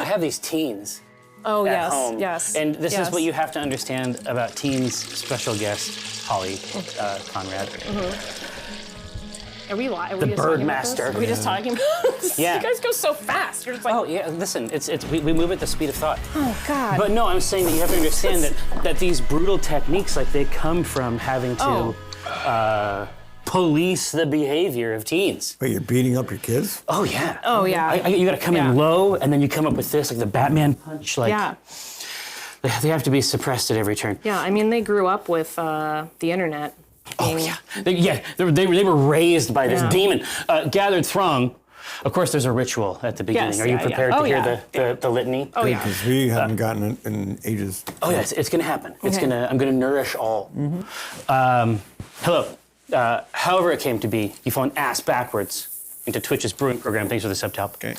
have these teens. Oh, at home. yes. And this is what you have to understand about teens' special guest, Holly Conrad. Are we live? The Birdmaster. Are we just talking about this? Yeah. You guys go so fast. You're just like, Oh yeah, listen, we move at the speed of thought. oh God. But no, I'm saying that you have to understand that these brutal techniques, like they come from having to police the behavior of teens. Wait, you're beating up your kids? Oh yeah. Oh yeah. You got to come in low, and then you come up with this, like the Batman punch. Like they have to be suppressed at every turn. Yeah, I mean, they grew up with the internet. Oh yeah, they were raised by this demon. Gathered throng. Of course, there's a ritual at the beginning. Yes, Are you prepared to hear the litany? Oh yeah. Because we haven't gotten it in ages. Oh yeah, it's gonna happen. Okay. I'm gonna nourish all. Hello. However it came to be, you phone ass backwards into Twitch's brewing program. Thanks for the subtop. Okay.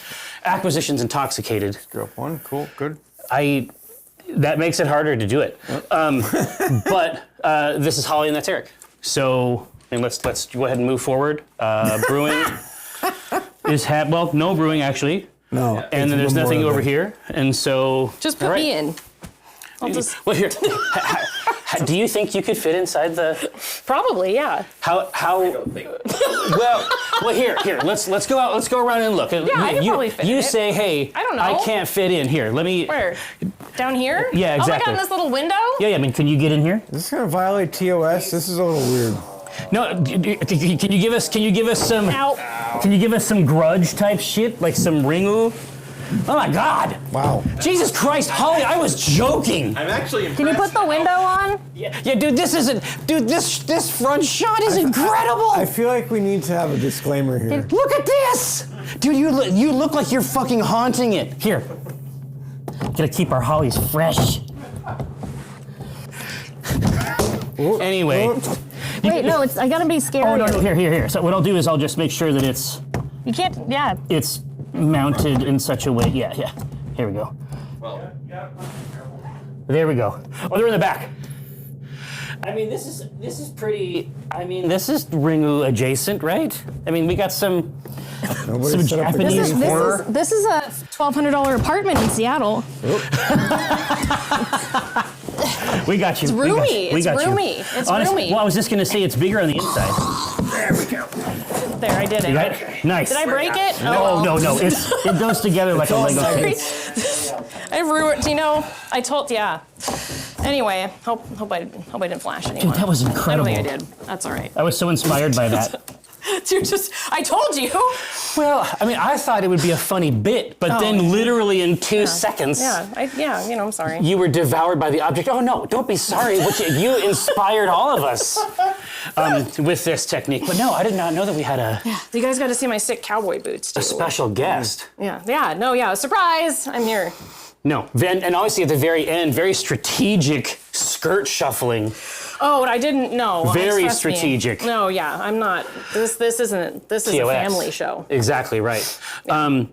Acquisitions Intoxicated. Drop one. Cool. Good. That makes it harder to do it. But this is Holly and that's Eric. So let's go ahead and move forward. Brewing is no brewing actually. No. And then there's nothing over here. And so Just put me in. I'll just well here. Do you think you could fit inside the? probably yeah. How? I don't think. Well, here. Let's go out. Let's go around and look. Yeah, I could probably fit in You it. say, hey, I don't know. I can't fit in here. Let me. Where? Down here? Yeah, exactly. Oh my God, in this little window? Yeah. I mean, can you get in here? Is this gonna violate TOS? This is a little weird. No. Can you give us some? Ow. Can you give us some grudge type shit, like some ringu? Oh my God! Wow. Jesus Christ, Holly, I was joking. I'm actually impressed. Can you put the window on? Yeah, dude, this front shot is incredible. I feel like we need to have a disclaimer here. Look at this, dude. You look like you're fucking haunting it. Here, gotta keep our hollies fresh. Anyway. Wait, no, I gotta be scared. Oh no, here. So what I'll do is I'll just make sure that it's You can't, yeah. it's mounted in such a way. Yeah. Here we go. Well, There we go. Oh, they're in the back. I mean, this is pretty. I mean, this is Ringu adjacent, right? I mean, we got some Nobody set up a Japanese game horror. This is a $1,200 apartment in Seattle. We got you. It's roomy. We got you. It's Honestly, roomy. well, I was just gonna say it's bigger on the inside. there we go. There, I did it. You got it? Nice. Did I break it? No. It goes together like a Lego Sorry. kit. I ruined, I told, Anyway, hope I didn't flash anyone. Dude, that was incredible. I don't think I did. That's all right. I was so inspired by that. I told you. Well, I mean, I thought it would be a funny bit, but then literally in 2 seconds, I'm sorry. you were devoured by the object. Oh no, don't be sorry. You inspired all of us with this technique. But no, I did not know that we had a You guys got to see my sick cowboy boots too. special guest. Surprise! I'm here. No, and obviously at the very end, very strategic skirt shuffling. Oh, and I didn't know. Very Trust me. strategic. No, I'm not. This is a TOS. family show. Exactly right.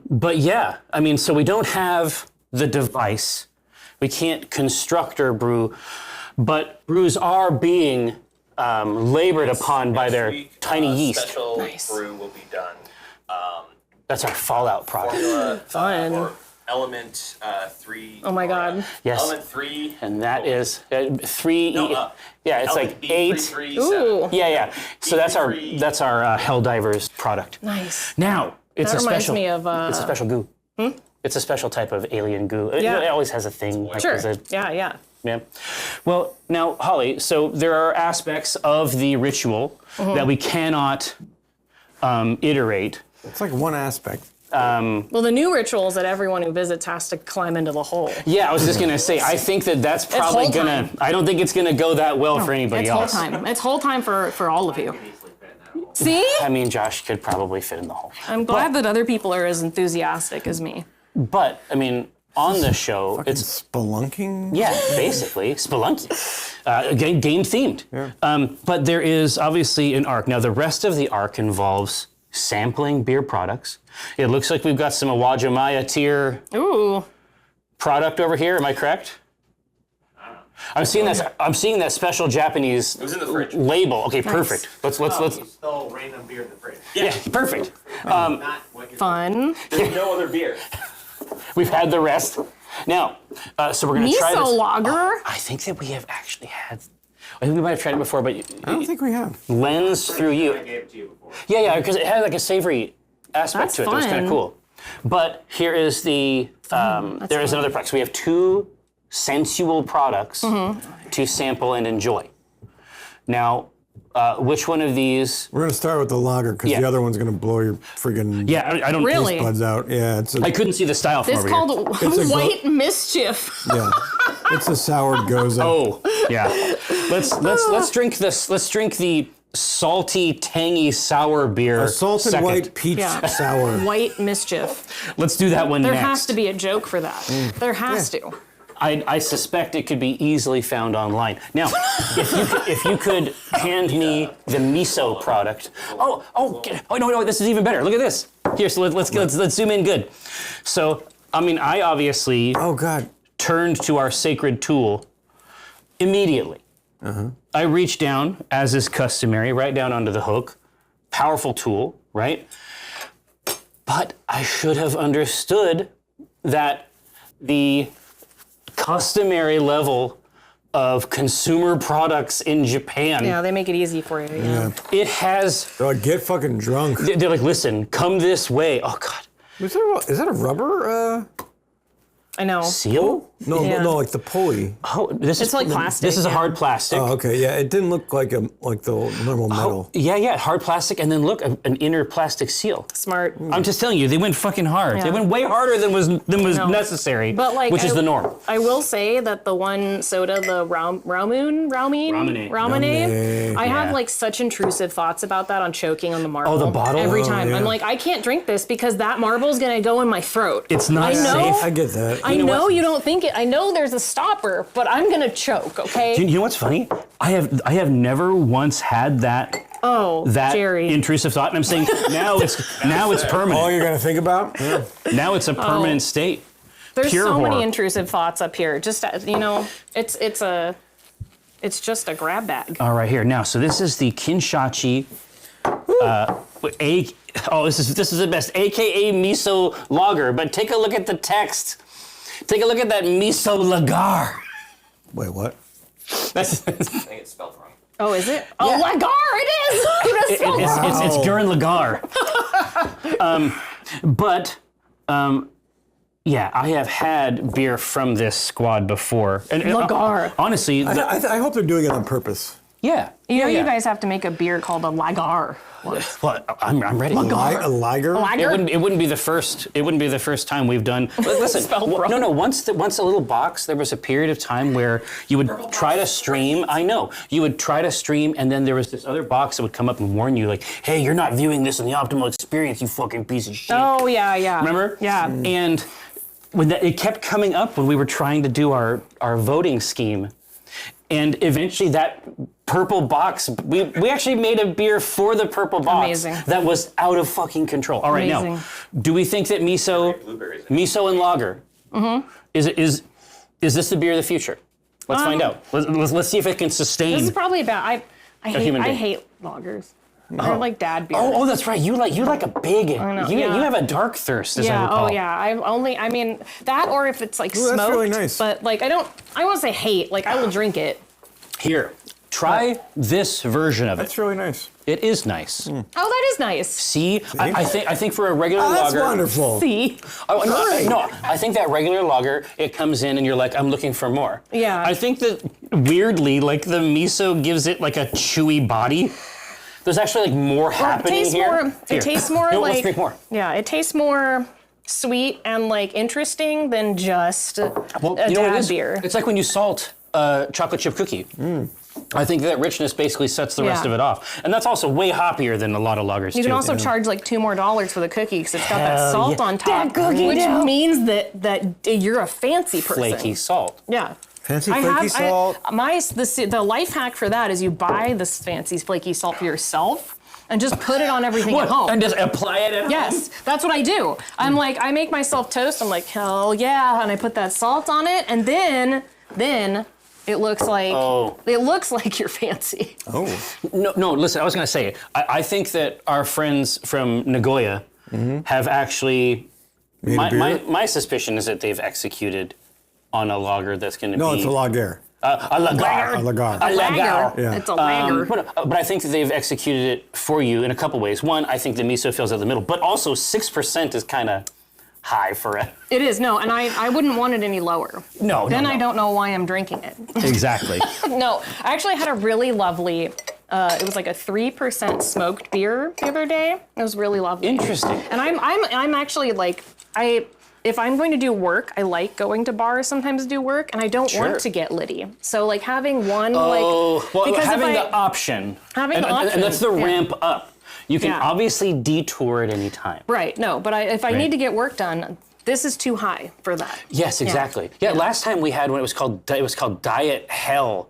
But yeah, I mean, so we don't have the device. We can't construct or brew, but brews are being labored upon by their tiny yeast. Special Nice. brew will be done. That's our Fallout product. Formula Fun. or Element 3. Oh my God. Yes. Element 3. And that is 3. No, yeah, it's Element like 8. B33, Ooh. Yeah. So that's our B33. Helldivers product. Nice. Now it's That a reminds special. me of, it's a special goo. It's a special type of alien goo. Yeah. It always has a thing. Like, Sure. is it- Yeah. Yeah. Well, now, Holly, so there are aspects of the ritual that we cannot iterate. It's like one aspect. Well, the new ritual is that everyone who visits has to climb into the hole. Yeah, I was just gonna say, I think that's probably whole gonna. time. I don't think it's gonna go that well for anybody It's whole else. time. It's whole time for all of you. See? I mean, Josh could probably fit in the hole. I'm glad that other people are as enthusiastic as me. But I mean, on the show, it's Spelunking? yeah, basically Spelunky, game themed. Yeah. But there is obviously an arc. Now, the rest of the arc involves sampling beer products. It looks like we've got some Awajimaya tier Ooh. product over here. Am I correct? I'm seeing that special Japanese was in the fridge. label. Okay, perfect. Let's. You stole random beer in the fridge. Yeah, perfect. Not what you're Fun. There's no other beer. We've had the rest. Now, so we're going to try this. Miso lager? I think that we have actually had. I think we might have tried it before, but I don't think we have. lens through I you. gave it to you before. Yeah, because it had like a savory aspect That's to it. That was kind fun. of cool. But here is the. There is another product. So we have two sensual products to sample and enjoy. Now, which one of these? We're gonna start with the lager because Yeah. the other one's gonna blow your friggin' Yeah, I don't. Really? buds out. Yeah, it's a, I couldn't see the style from This over called It's a White Mischief. yeah, it's a sour goza. here. Oh, yeah. Let's drink this. Let's drink the salty, tangy, sour beer. A salted second. white peach Yeah. sour. White Mischief. Let's do that one There next. has to be a joke for that. There has to. I suspect it could be easily found online. Now, if you could hand me the miso product. Oh no, this is even better. Look at this. Here, so let's zoom in good. So, I mean, I obviously Oh God. turned to our sacred tool immediately. I reached down, as is customary, right down onto the hook. Powerful tool, right? But I should have understood that the customary level of consumer products in Japan, Yeah, they make it easy for you. Yeah. it has, They're like, get fucking drunk. they're like, listen, come this way. Oh God. Is that a rubber? I know. Seal? No, Yeah. no, like the pulley. Oh, this It's is like plastic, This is a yeah. hard plastic. Oh, okay, yeah, it didn't look like the normal metal. Yeah, hard plastic, and then look, an inner plastic seal. Smart. I'm just telling you, they went fucking hard. They Yeah. went way harder than was No. necessary, But like, which is the norm. I will say that the one soda, the Ramen, Ramen. I have Yeah. like such intrusive thoughts about that on choking on the marble. Oh, the bottle? Every Oh, time. yeah. I'm like, I can't drink this because that marble's gonna go in my throat. It's not I know. safe. I get that. I know know what? you don't think it. I know there's a stopper, but I'm gonna choke. Okay. You know what's funny? I have never once had that Jerry. intrusive thought, and I'm saying now it's All permanent. you're gonna think about? Yeah. Now it's a permanent state. There's pure so many horror. intrusive thoughts up here. Just it's just a grab bag. All right, here now. So this is the Kinshachi. This is the best, AKA miso lager. But take a look at the text. Take a look at that miso lagar. Wait, what? That's I think it's spelled wrong. Oh, is it? Oh, lagar! It is. That's so it's Gurren Lagar. Yeah, I have had beer from this squad before. And Lagar. honestly, I hope they're doing it on purpose. yeah. You know, yeah. you guys have to make a beer called a lagar. Well, I'm ready. A lager? Lager? It wouldn't be the first. It wouldn't be the first time we've done. Listen, Spelled wrong. no. Once a little box, there was a period of time where you would try to stream. I know you would try to stream, and then there was this other box that would come up and warn you, like, "Hey, you're not viewing this in the optimal experience, you fucking piece of shit." Oh yeah. Remember? Yeah. And when it kept coming up when we were trying to do our voting scheme, and eventually that purple box, we actually made a beer for the purple box Amazing. that was out of fucking control. All right, now, Amazing. do we think that Blueberries. miso and lager, is this the beer of the future? Let's find out. Let's see if it can sustain. This is probably about. I human being. hate lagers. They're like dad beer. Oh, that's right. You like a big. know, You yeah. have a dark thirst, as I Yeah. recall. Oh yeah. I mean that, or if it's like Ooh, that's smoked. really nice. But like I won't say hate. Like I will drink it. Here, try this version of it. That's really nice. It is nice. Oh, that is nice. See, I think for a regular Oh, that's lager. wonderful. See. Oh, no, I think that regular lager, it comes in and you're like, I'm looking for more. Yeah. I think that weirdly, like the miso gives it like a chewy body. There's actually like more happening tastes here. more- Here. it tastes more No, like- let's drink more. Yeah, it tastes more sweet and like interesting than just a Well, you know what it dad is? beer. It's like when you salt a chocolate chip cookie. I think that richness basically sets the rest Yeah. of it off. And that's also way hoppier than a lot of lagers, You too. can also charge like $2 more for the cookie because it's got that Hell salt yeah. on top, That cookie which dough. means that you're a fancy person. flaky salt. Yeah. Fancy flaky salt. The life hack for that is you buy this fancy flaky salt for yourself and just put it on everything at home. And just apply it at home? Yes, that's what I do. I'm like, I make myself toast. I'm like, hell yeah, and I put that salt on it, and then it looks like you're fancy. Oh. No, listen, I was going to say, I think that our friends from Nagoya have actually Made a beer? My suspicion is that they've executed on a lager that's going to be... No, it's a lager. A lager. A lager. A lager. Yeah. It's a lager. But I think that they've executed it for you in a couple ways. One, I think the miso fills out the middle, but also 6% is kind of high for it. It is, no, and I wouldn't want it any lower. No, Then no. I don't know why I'm drinking it. Exactly. No, I actually had a really lovely, it was like a 3% smoked beer the other day. It was really lovely. Interesting. And I'm actually like, if I'm going to do work, I like going to bars sometimes to do work, and I don't Sure. want to get litty. So like having one Well, because having if the option. Having the And option, that's the yeah. ramp up. You can Yeah. obviously detour at any time. Right, no, but if I Right. need to get work done, this is too high for that. Yes, exactly. Yeah, last time we had one, it was called Diet Hell.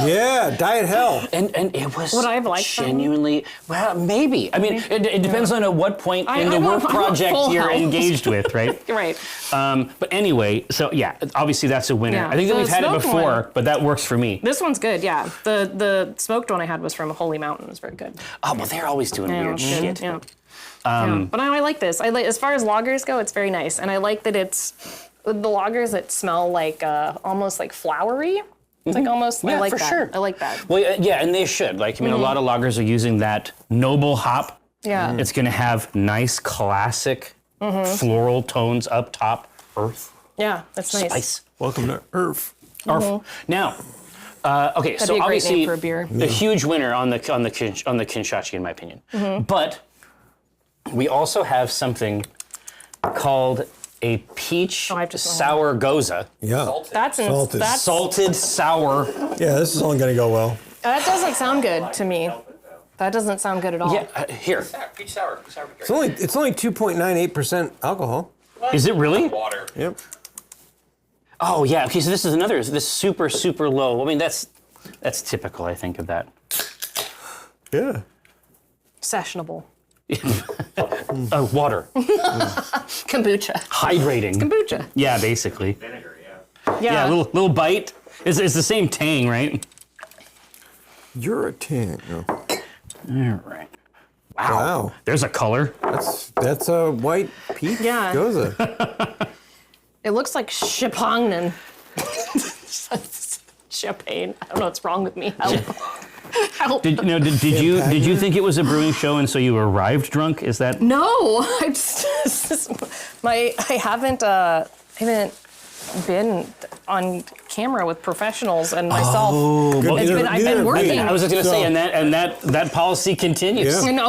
Yeah, Diet Hell. And it was Would I have liked that one? genuinely, well, maybe. I mean, it depends on at what point in the I work want project full you're health. engaged with, right? Right. But anyway, so yeah, obviously that's a winner. Yeah. I think that The we've had it smoked before, one. but that works for me. This one's good, yeah. The smoked one I had was from Holy Mountain. It was very good. Oh, well, they're always doing Yeah, weird it was good, shit. yeah. Yeah. But I like this. I like, as far as lagers go, it's very nice, and I like that it's the lagers that smell like almost like flowery. It's like almost. Yeah, I like for that. sure. I like that. Well, yeah, and they should. Like, I mean, a lot of lagers are using that noble hop. Yeah. It's going to have nice, classic floral tones up top, earth, Yeah, that's nice. spice. Welcome to Earth. Now, okay, so be a great obviously name for a beer. a huge winner on the Kinshachi, in my opinion. But we also have something called a peach I just- sour goza, Yeah. That's Salted. that's salted sour. Yeah, this is only going to go well. that doesn't sound good to me. That doesn't sound good at all. Yeah, here. Peach sour. Peach sour. It's only 2.98% alcohol. Is it really? Water. Yep. Oh yeah. Okay, so this is another. This super low. I mean, that's typical, I think, of that. Yeah. Sessionable. Water, Kombucha. hydrating. Kombucha. Yeah, basically. Vinegar, yeah. Yeah, a little bite. It's the same tang, right? You're a 10. No. All right. Wow. There's a color. That's a white peach Yeah. goza. It looks like Chipongnan. Champagne. I don't know what's wrong with me. Help. Did you think it was a brewing show and so you arrived drunk? Is that? No, I haven't been on camera with professionals and myself. Good. I've been working. I was just gonna say, So- and that policy continues. Yeah. You know,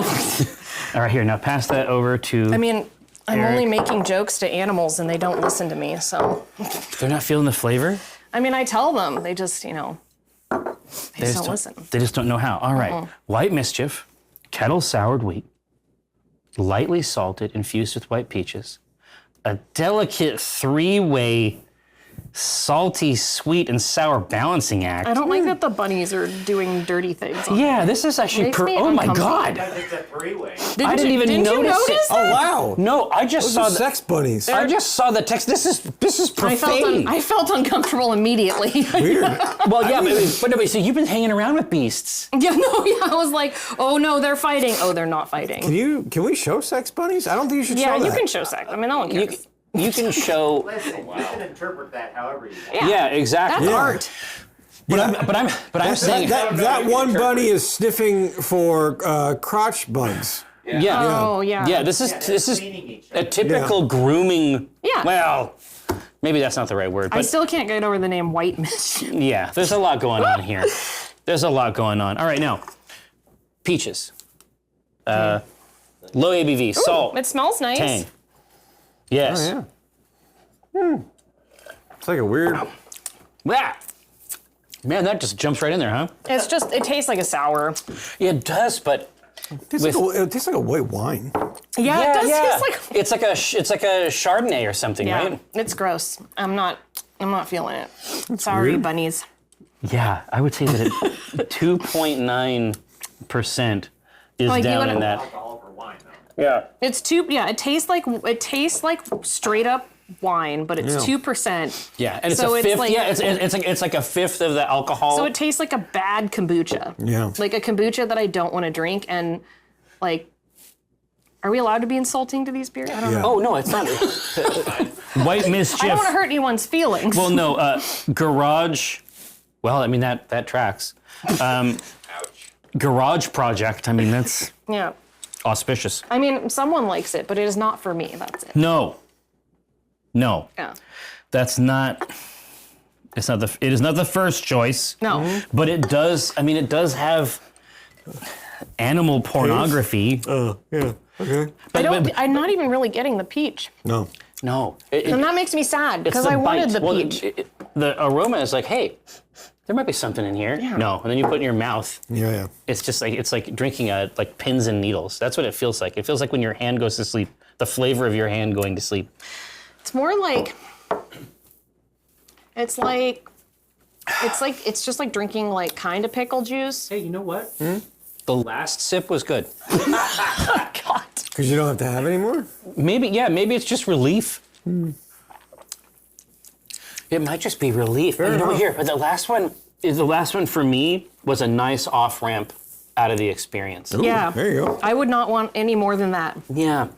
All right, here now pass that over to. I mean, I'm Eric. only making jokes to animals and they don't listen to me. So, they're not feeling the flavor. I mean, I tell them, they just, they just don't listen. They just don't know how. All right, white mischief, kettle soured wheat, lightly salted, infused with white peaches, a delicate three-way salty, sweet, and sour balancing act. I don't like that the bunnies are doing dirty things. Yeah, this is actually. Makes me Oh my uncomfortable. God! It's a three-way. I didn't even didn't you notice it. notice Oh, wow. No, I just Those saw are the. sex bunnies. I just saw the text. This is I profane. felt uncomfortable immediately. Weird. Well, yeah, but no, so you've been hanging around with beasts. Yeah, I was like, oh no, they're fighting. Oh, they're not fighting. Can we show sex bunnies? I don't think you should Yeah, show you that. can show sex. I mean, no one cares. You can show. Listen, you can interpret that however you want. Yeah, exactly. That's Yeah. art. But I'm saying. That one bunny is sniffing for crotch bugs. Yeah. Oh, yeah. Yeah, this is Cleaning each a typical grooming. Yeah. Well, maybe that's not the right word, I but still can't get over the name White Mist. yeah, there's a lot going on here. There's a lot going on. All right, now, peaches. Low ABV, salt, It smells nice. tang. Yes. Oh, yeah. It's like a weird. Ah. Man, that just jumps right in there, huh? It's just, it tastes like a sour. Yeah, it does, but It tastes like a white wine. Yeah, it does taste like. it's like a Chardonnay or something, Yeah, right? it's gross. I'm not feeling it. Sorry, weird. bunnies. Yeah, I would say that 2.9% is Like, you down gotta- in that. Alcohol for wine, though. Yeah. It's it tastes like straight up wine, but it's 2%. Yeah, and it's So a it's fifth. like- It's like a fifth of the alcohol. So it tastes like a bad kombucha. Yeah. Like a kombucha that I don't want to drink, and like Are we allowed to be insulting to these beers? I don't know. Oh no, it's not. White mischief. I don't want to hurt anyone's feelings. Well, no, garage. Well, I mean that tracks. Ouch. Garage project. I mean that's yeah. auspicious. I mean, someone likes it, but it is not for me. That's it. No. Yeah. That's not. It's not the. It is not the first choice. No. But it does. I mean, it does have animal pornography. Yeah. Okay. I'm not even really getting the peach. No. No. And that makes me sad because the I wanted bite. the Well, peach. The aroma is like, hey, there might be something in here. Yeah. No, and then you put it in your mouth. Yeah. It's just like it's like drinking like pins and needles. That's what it feels like. It feels like when your hand goes to sleep. The flavor of your hand going to sleep. It's more like it's just like drinking like kind of pickle juice. Hey, you know what? The last sip was good. God. Because you don't have to have any more? Maybe it's just relief. It might just be relief. You know, here, but the last one for me was a nice off ramp out of the experience. Ooh, Yeah. There you go. I would not want any more than that. Yeah,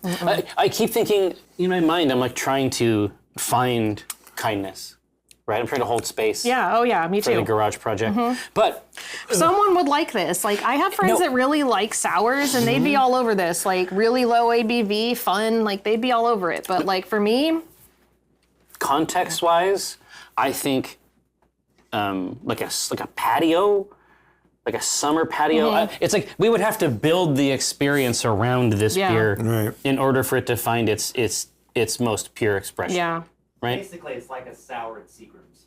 I keep thinking in my mind, I'm like trying to find kindness, right? I'm trying to hold space. Yeah. Oh yeah. Me For the too. garage project, but Someone would like this. Like I have friends No. that really like sours, and they'd be all over this. Like really low ABV, fun. Like they'd be all over it. But like for me, context-wise, I think like a patio, like a summer patio. It's like we would have to build the experience around this Yeah. beer Right. in order for it to find its most pure expression. yeah. Right. Basically, it's like a sour at Seagram's.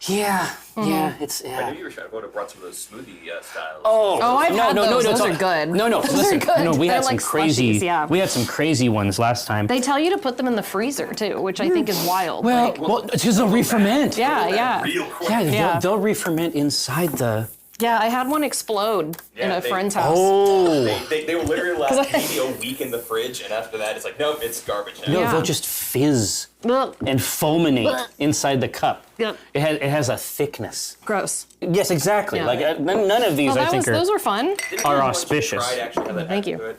Yeah. Yeah. It's I yeah. knew you were trying to have brought some of those smoothie styles. Oh, I've had those. Those are good. No, Those are listen. good. No, we They're had some like crazy. slushies, yeah. We had some crazy ones last time. They tell you to put them in the freezer too, which I think is wild. well, Like, well, it's because they'll re-ferment. yeah. Real quick. Yeah, Yeah. they'll re-ferment inside the. Yeah, I had one explode in Yeah, a they- friend's house. Oh. They will literally last maybe a week in the fridge, and after that, it's like, nope, it's garbage now. No, Yeah. they'll just fizz Ugh, and fulminate inside the cup. Yep. It has a thickness. gross. Yes, exactly. Yeah. Like none of these Well, I think those were fun. Didn't are one of the ones you auspicious. tried actually have that Thank happen you. to it?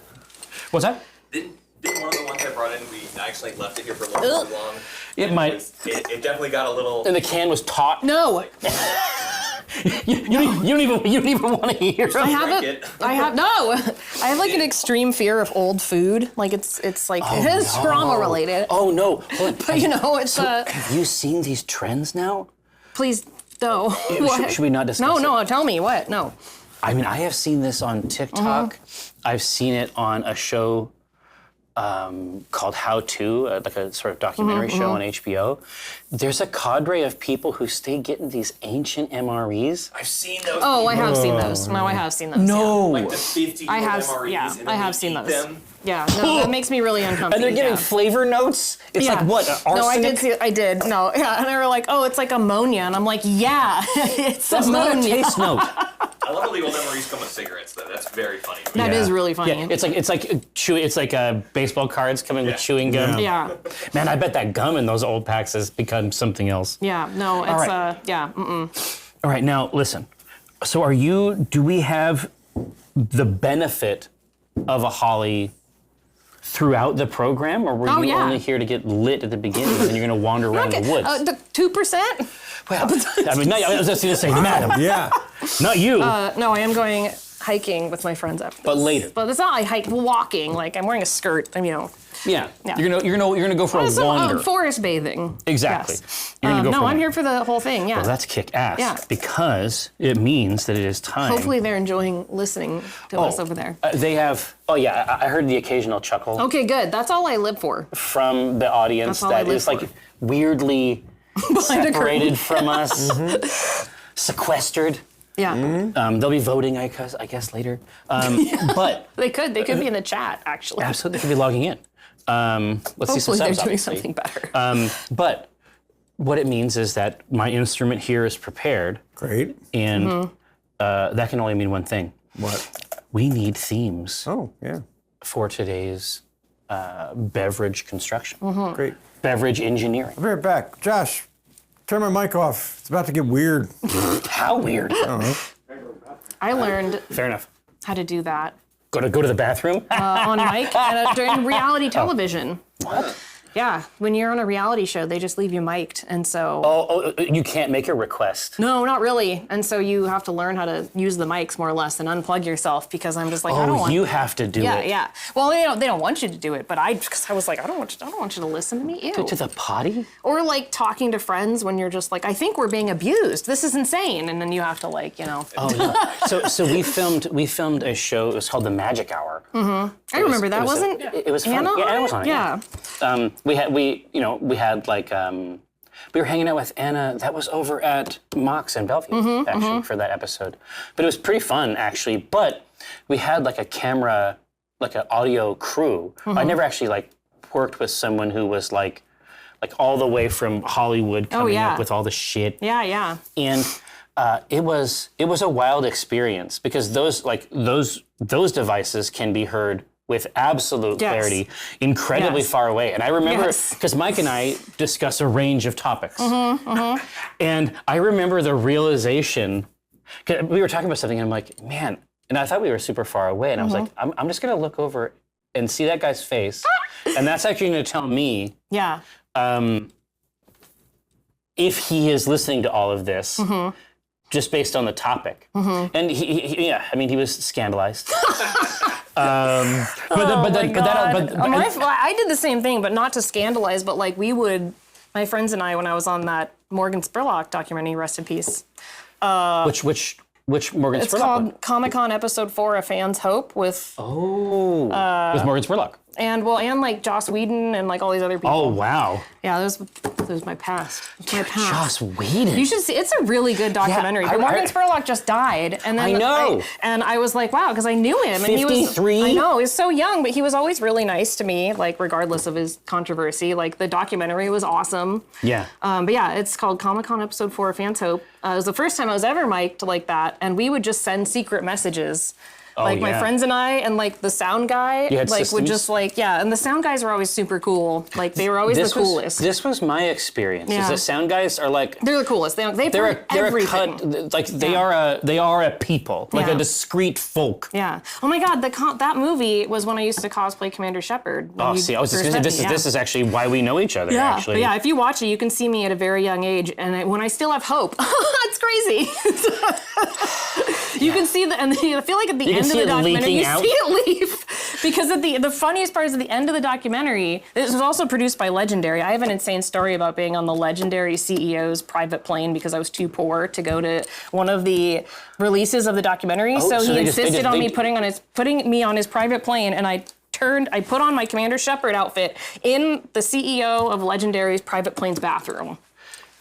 What's that? Didn't one of the ones I brought in, we actually left it here for a little too long? It And might. It definitely got a little. And the can was taut. No, You don't even want to hear I it. have Drink it. it. I have no. I have like an extreme fear of old food. Like it's like it is trauma related. Oh no! Hold on. But you know, it's Have you seen these trends now? please no. Should we not discuss No, it? no. Tell me what? No. I mean, I have seen this on TikTok. I've seen it on a show called How To, like a sort of documentary show on HBO. There's a cadre of people who stay getting these ancient MREs. I've seen those. Oh, I people, have seen those. No, I have seen those. like the 50 I have. MREs, Yeah, and then I have we seen eat those. them. Yeah, no, that makes me really uncomfortable. And they're giving yeah. flavor notes. It's Yeah. like what? Arsenic? No, I did see it. I did. No, yeah, and they were like, "Oh, it's like ammonia," and I'm like, "Yeah, it's That's not a ammonia." taste note. I love how the old MREs come with cigarettes, though. That's very funny. That is Yeah. really funny. Yeah, it's like chewing. It's like baseball cards coming with Yeah. chewing gum. Yeah, Man, I bet that gum in those old packs has become something else. yeah. No, it's right. yeah. All right, now listen. So do we have the benefit of a holly throughout the program, or were Oh, you yeah. only here to get lit at the beginning and then you're going to wander around the woods? The 2%. Well, I mean, I was just going to say, madam, Yeah. not you. No, I am going hiking with my friends after this. But later. But it's not like hike, walking. Like I'm wearing a skirt. I'm, yeah. yeah. You're gonna go for a wander. forest bathing. Exactly. Yes. You're gonna go no, for I'm one. here for the whole thing. Yeah. Well, that's kick ass. Yeah. Because it means that it is time. Hopefully they're enjoying listening to us over there. They have. Oh yeah, I heard the occasional chuckle Okay, good. That's all I live for. from the audience That's all I that live is like for. weirdly Behind a curtain. separated from us, sequestered. Yeah. They'll be voting, I guess later. But They could be in the chat actually. absolutely, they could be logging in. Let's see some Hopefully they're subs, doing obviously. something better. But what it means is that my instrument here is prepared, Great. and Mm-hmm. that can only mean one thing. What? We need themes Oh, yeah. for today's beverage construction, Great. beverage engineering. I'll be right back. Josh, turn my mic off. It's about to get weird. How weird. I learned Fair enough. how to do that go to the bathroom? on mic during reality television. What? Yeah, when you're on a reality show, they just leave you mic'd, and so... Oh, you can't make a request. No, not really. And so you have to learn how to use the mics more or less and unplug yourself because I'm just like, I don't want... you have to do it. Yeah. Well, they don't want you to do it, but because I was like, I don't want you to listen to me. Ew. To the potty? Or like talking to friends when you're just like, I think we're being abused. This is insane, and then you have to like, you know. Oh yeah. So we filmed a show. It was called The Magic Hour. Mm-hmm. I remember that. Wasn't it was fun. Anna? Yeah, Anna was on it. Yeah. We had like we were hanging out with Anna. That was over at Mox in Bellevue actually for that episode. But it was pretty fun actually. But we had like a camera, like an audio crew. I never actually like worked with someone who was like all the way from Hollywood coming up with all the shit. Yeah. And it was a wild experience because those devices can be heard with absolute clarity, incredibly far away. And I remember, because Mike and I discuss a range of topics. And I remember the realization, 'cause we were talking about something and I'm like, man, and I thought we were super far away. And I was like, I'm just gonna look over and see that guy's face. And that's actually gonna tell me if he is listening to all of this. Just based on the topic. And he was scandalized. I did the same thing, but not to scandalize, but like my friends and I, when I was on that Morgan Spurlock documentary, rest in peace. Which Morgan Spurlock? It's called Comic-Con Episode 4, A Fan's Hope with... with Morgan Spurlock. And like Joss Whedon and like all these other people. Oh, wow. Yeah, that was my past. My past. Joss Whedon. You should see. It's a really good documentary. But Morgan Spurlock just died, and then I know. And I was like, wow, because I knew him. And 53. I know he was so young, but he was always really nice to me. Like regardless of his controversy, like the documentary was awesome. Yeah. But yeah, it's called Comic-Con Episode 4, A Fan's Hope. It was the first time I was ever mic'd like that, and we would just send secret messages. My friends and I and like the sound guy would just and the sound guys were always super cool. Like they were always the coolest. This was my experience. Yeah. The sound guys are like they're the coolest. They're everything. They are a people, like a discreet folk. Yeah. Oh my God, that movie was when I used to cosplay Commander Shepard. This is actually why we know each other. Yeah. Actually. But yeah. If you watch it, you can see me at a very young age, and when I still have hope. It's crazy. You can see and I feel like at the end of the documentary, you see it leave. Because at the funniest part is at the end of the documentary, this was also produced by Legendary. I have an insane story about being on the Legendary CEO's private plane because I was too poor to go to one of the releases of the documentary. So he insisted on me putting me on his private plane, and I put on my Commander Shepard outfit in the CEO of Legendary's private plane's bathroom.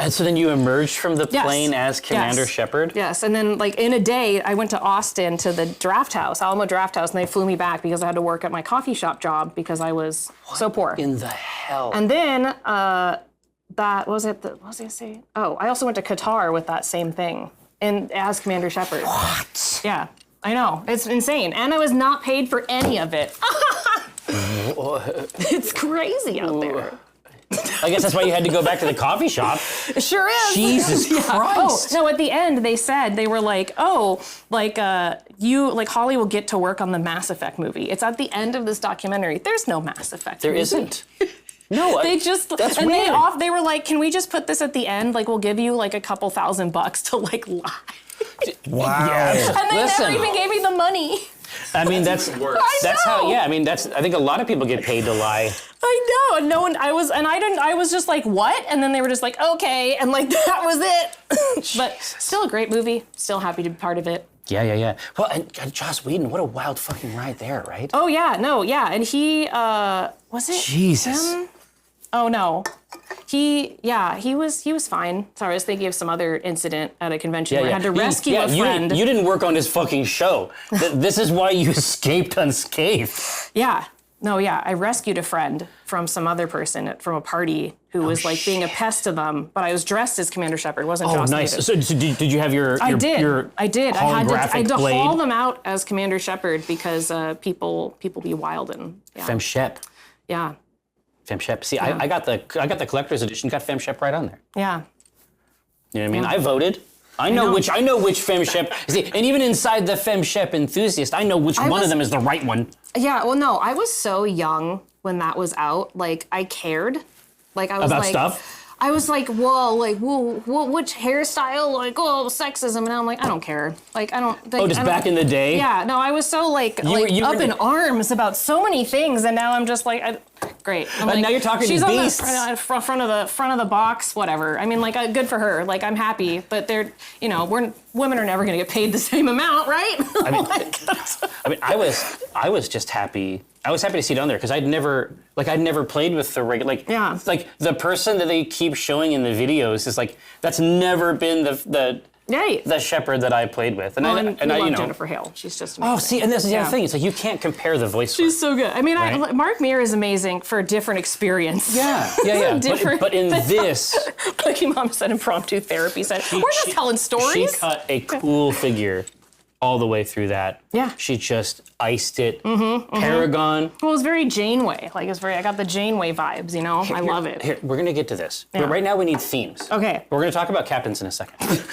And so then you emerged from the plane as Commander Shepard? Yes, and then like in a day, I went to Austin to the draft house, Alamo Draft House, and they flew me back because I had to work at my coffee shop job because I was so poor. In the hell? And then what was I gonna say? Oh, I also went to Qatar with that same thing as Commander Shepard. What? Yeah, I know. It's insane. And I was not paid for any of it. It's crazy out there. I guess that's why you had to go back to the coffee shop. It sure is. Jesus Christ. Oh, no, at the end they were like, Holly will get to work on the Mass Effect movie. It's at the end of this documentary. There's no Mass Effect movie. There isn't. No, that's weird. They were like, can we just put this at the end? Like, we'll give you like a couple $1,000 to like lie. Wow. Yeah. And they never even gave me the money. I mean, that's how. Yeah, I mean, I think a lot of people get paid to lie. I know, and no one. I was just like, what? And then they were just like, okay, and like that was it. But still a great movie. Still happy to be part of it. Yeah. Well, and Joss Whedon, what a wild fucking ride there, right? Oh yeah, and he was it? Jesus. Him? Oh no. He was fine. Sorry, I was thinking of some other incident at a convention where I had to rescue a friend. You didn't work on his fucking show. This is why you escaped unscathed. Yeah. No, yeah. I rescued a friend from some other person from a party who was like being a pest to them, but I was dressed as Commander Shepard. Wasn't Joss nice. Whedon. So did you have your I did. holographic I had to blade? haul them out as Commander Shepard because people be wild and Fem Shep. Yeah. Fem Shep. See, I got the collector's edition. Got Fem Shep right on there. Yeah. You know what I mean? I voted. I know which FemShep. See, and even inside the FemShep enthusiast, I know which one of them is the right one. Yeah, well, no, I was so young when that was out. Like, I cared. Like, I was About like, stuff? I was like, whoa, which hairstyle? Like, oh, sexism. And now I'm like, I don't care. Like, I don't. Like, Just back in the day? Yeah, no, I was so you were up in arms about so many things, and now I'm just like, great. I'm like, now you're talking she's to on beasts. the front of the box, whatever. I mean, like, good for her. Like, I'm happy, but women are never going to get paid the same amount, right? I was just happy. I was happy to see it on there because I'd never played with the regular, like the person that they keep showing in the videos is like, that's never been the shepherd that I played with. And we I love Jennifer Hale. She's just amazing. Oh, see, and this is the other thing. It's like, you can't compare the voice. She's so good. I mean, right? Mark Meir is amazing for a different experience. Yeah. But in this, like your mom said, impromptu therapy said, we're just telling stories. She cut a cool figure all the way through that. Yeah. She just iced it. Paragon. Well, it was very Janeway. Like, I got the Janeway vibes, you know? I love it. Here, we're going to get to this. Yeah. But right now we need themes. Okay. We're going to talk about captains in a second.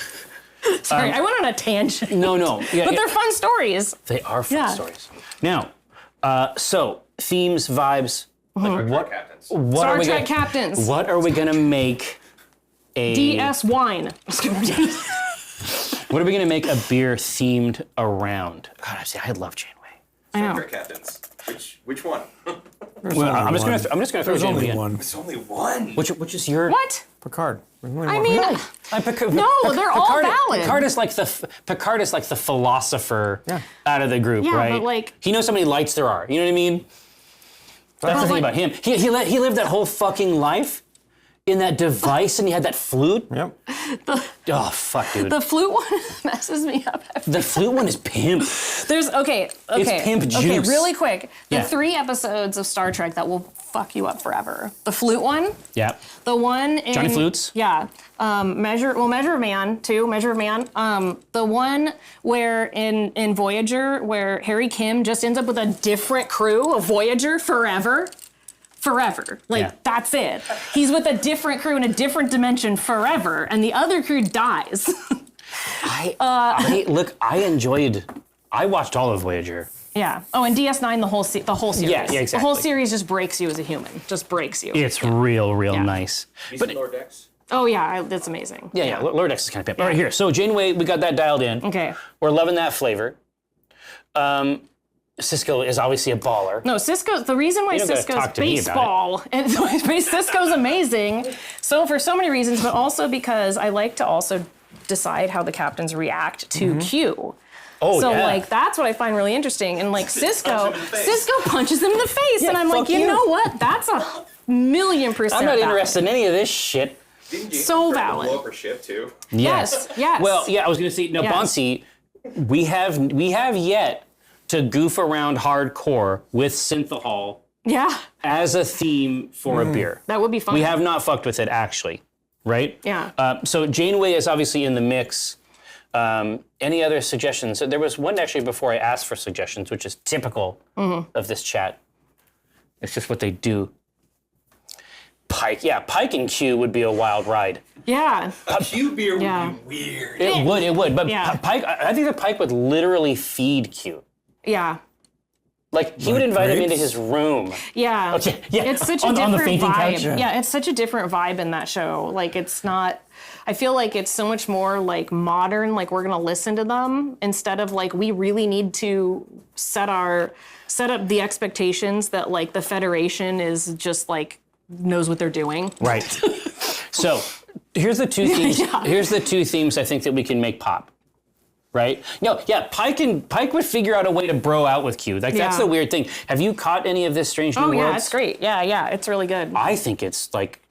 Sorry, I went on a tangent. No. Yeah, but they're fun stories. They are fun stories. Now, so themes, vibes. Like Captains. Star Trek captains. What are we going to make a... DS wine. What are we going to make a beer themed around? God, I love Janeway. I know. Trek Captains. Which one? Well, I'm just going to throw There's Janeway only in. one. There's only one. Which is your... What? Picard. I mean, No, they're all valid. Picard is like the philosopher out of the group, Yeah, right? but like... He knows how many lights there are. You know what I mean? That's the thing about him. He lived that whole fucking life in that device, and he had that flute. Yep. Oh, fuck, dude. The flute one messes me up. The flute one is pimp. There's, okay. It's pimp juice. Okay, really quick. The Yeah. 3 episodes of Star Trek that will fuck you up forever. The flute one. Yeah. The one in... Johnny Flutes? Yeah. Measure of Man, too. Measure of Man. The one where in Voyager, where Harry Kim just ends up with a different crew of Voyager forever. Like, that's it. He's with a different crew in a different dimension forever, and the other crew dies. I watched all of Voyager. Yeah. Oh, and DS9, the whole series. Yeah, exactly. The whole series just breaks you as a human. Just breaks you. It's real nice. You seen Lord Dex? Oh, yeah. That's amazing. Yeah. Lord X is kind of pimp. All right, here. So Janeway, we got that dialed in. Okay. We're loving that flavor. Cisco is obviously a baller. No, Cisco. The reason why You don't gotta Cisco's talk to me about baseball and Cisco's amazing. So for so many reasons, but also because I like to also decide how the captains react to Q. Oh, so yeah. like that's what I find really interesting. And like Cisco punches him in the face, Yeah, and I'm like, fuck you you. know what? That's 1,000,000%. I'm not valid. interested in any of this shit. Didn't you So threaten to valid. blow up her ship too? Yes. Well, yeah, I was going to say, no, Yes. Bonsi, we have yet to goof around hardcore with synthahol Yeah. as a theme for a beer. That would be fun. We have not fucked with it, actually, right? Yeah. So Janeway is obviously in the mix. Any other suggestions? There was one actually before I asked for suggestions, which is typical of this chat. It's just what they do. Pike, yeah, Pike and Q would be a wild ride. Yeah. A Q beer Yeah. would be weird. It would, but Yeah. Pike, I think that Pike would literally feed Q. Yeah. Like, he would invite him grapes? into his room. Yeah. Okay, yeah. It's such a On the different fainting vibe. couch? Yeah, it's such a different vibe in that show. Like, it's not, I feel like it's so much more like modern, like we're gonna listen to them instead of like we really need to set up the expectations that like the Federation is just like knows what they're doing. Right. So, here's the two themes. Yeah. Here's the two themes I think that we can make pop. Right? No, yeah, Pike would figure out a way to bro out with Q. Like, that's Yeah. the weird thing. Have you caught any of this Strange New Oh Worlds? yeah, it's great. Yeah, it's really good. I think it's like,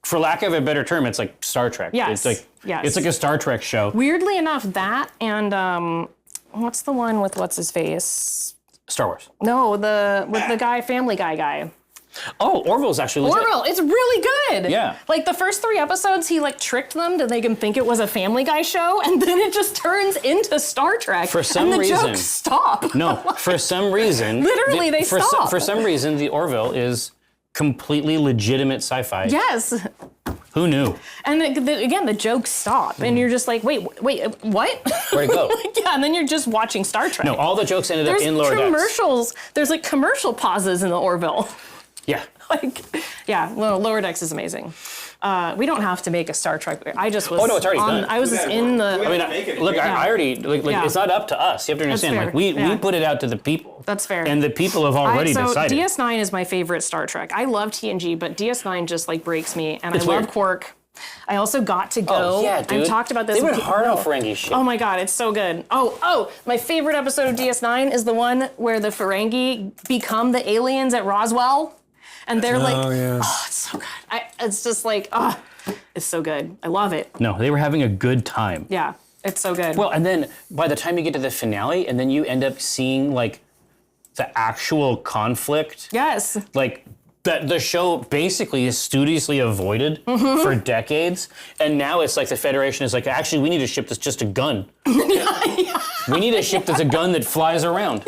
for lack of a better term, it's like Star Trek. Yes, It's like, yes. it's like a Star Trek show. Weirdly enough, that and what's the one with what's his face? Star Wars. No, with the guy, Family Guy. Oh, Orville's actually legit. Orville, it's really good. Yeah. Like the first 3 episodes, he like tricked them to make them think it was a Family Guy show, and then it just turns into Star Trek. For some and the reason- jokes stop. No, for some reason. Literally, they stop. For some reason, the Orville is completely legitimate sci-fi. Yes. Who knew? And again, the jokes stop, and you're just like, wait, what? Where'd it go? Yeah, and then you're just watching Star Trek. No, all the jokes ended up in Lower Decks. There's commercials. There's like commercial pauses in the Orville. Yeah. Lower Decks is amazing. We don't have to make a Star Trek. I just was. Oh no, it's already done. I was in the. I mean, look, I already it's not up to us. You have to understand. fair. Like we put it out to the people. That's fair. And the people have already decided. DS9 is my favorite Star Trek. I love TNG, but DS9 just like breaks me, and It's I love weird. Quark. I also got to go. Oh yeah, dude. I've talked about this. They went with hard on people. Ferengi shit. Oh my god, it's so good. Oh, my favorite episode of DS9 is the one where the Ferengi become the aliens at Roswell, and they're like, it's so good. It's just like, it's so good. I love it. No, they were having a good time. Yeah, it's so good. Well, and then by the time you get to the finale, and then you end up seeing like the actual conflict. Yes. Like that the show basically is studiously avoided for decades, and now it's like the Federation is like, actually, we need a ship that's just a gun. We need a ship that's a gun that flies around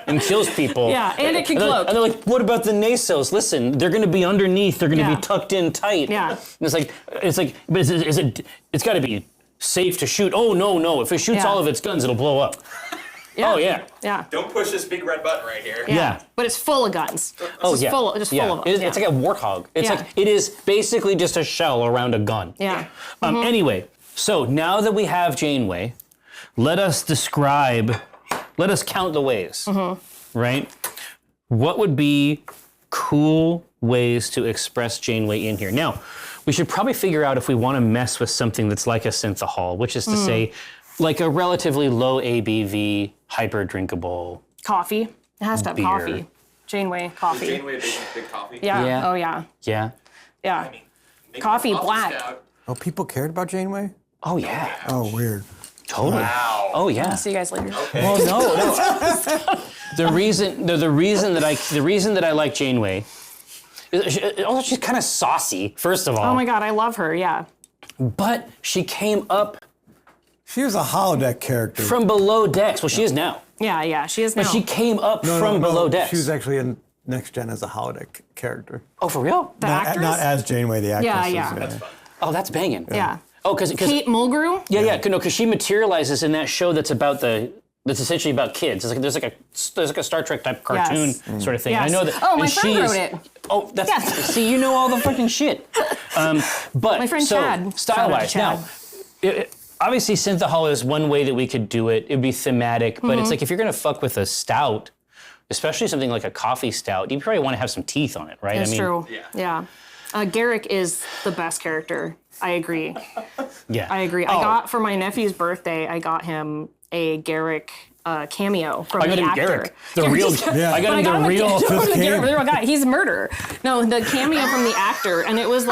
and kills people. Yeah, and it can cloak. And they're like, what about the nacelles? Listen, they're going to be underneath. They're going to be tucked in tight. Yeah. And it's like, but it's got to be safe to shoot. Oh no! If it shoots all of its guns, it'll blow up. Yeah. Oh yeah. Yeah. Don't push this big red button right here. Yeah. But it's full of guns. Oh Just yeah. full of them. It's like a warthog. It's Yeah. like it is basically just a shell around a gun. Yeah. Anyway, so now that we have Janeway, let us count the ways. Right? What would be cool ways to express Janeway in here? Now, we should probably figure out if we want to mess with something that's like a synthahol, which is to say, like a relatively low ABV, hyper drinkable. Coffee. It has to have Beer. coffee. Janeway, coffee. Janeway a big coffee? Yeah. Yeah. Oh yeah. Yeah. Yeah. I mean, make Coffee a black. stout. Oh, people cared about Janeway? Oh yeah. Oh, weird. Totally. Wow. Oh yeah. See you guys later. Well, no. The reason that I like Janeway is she's kind of saucy. First of all. Oh my god, I love her. Yeah. But she came up She was a holodeck character. from below decks. Well, she is now. Yeah. She is now. But she came up No, from no, below decks. She was actually in Next Gen as a holodeck character. Oh, for real? The Not, actress? not as Janeway, the actress. Yeah. Oh, that's banging. Yeah. Oh, because Kate Mulgrew. yeah, because she materializes in that show that's essentially about kids. It's like there's like a Star Trek type cartoon Yes. sort of thing. Yes. I know that. Oh, my and friend she wrote is- it. Oh, that's Yes. see, you know all the fucking shit. But My friend so, Chad. style-wise, Shout out now, to obviously synthahol is one way that we could do it. It'd be thematic, but it's like if you're gonna fuck with a stout, especially something like a coffee stout, you probably want to have some teeth on it, right? That's true. Yeah. Garrick is the best character. I agree. Yeah. I agree. I got for my nephew's birthday. I got him a Garrick cameo from I got the him actor. Garrick, the real. Yeah. I got him the real. the real guy. He's a murderer. No, the cameo from the actor, and it was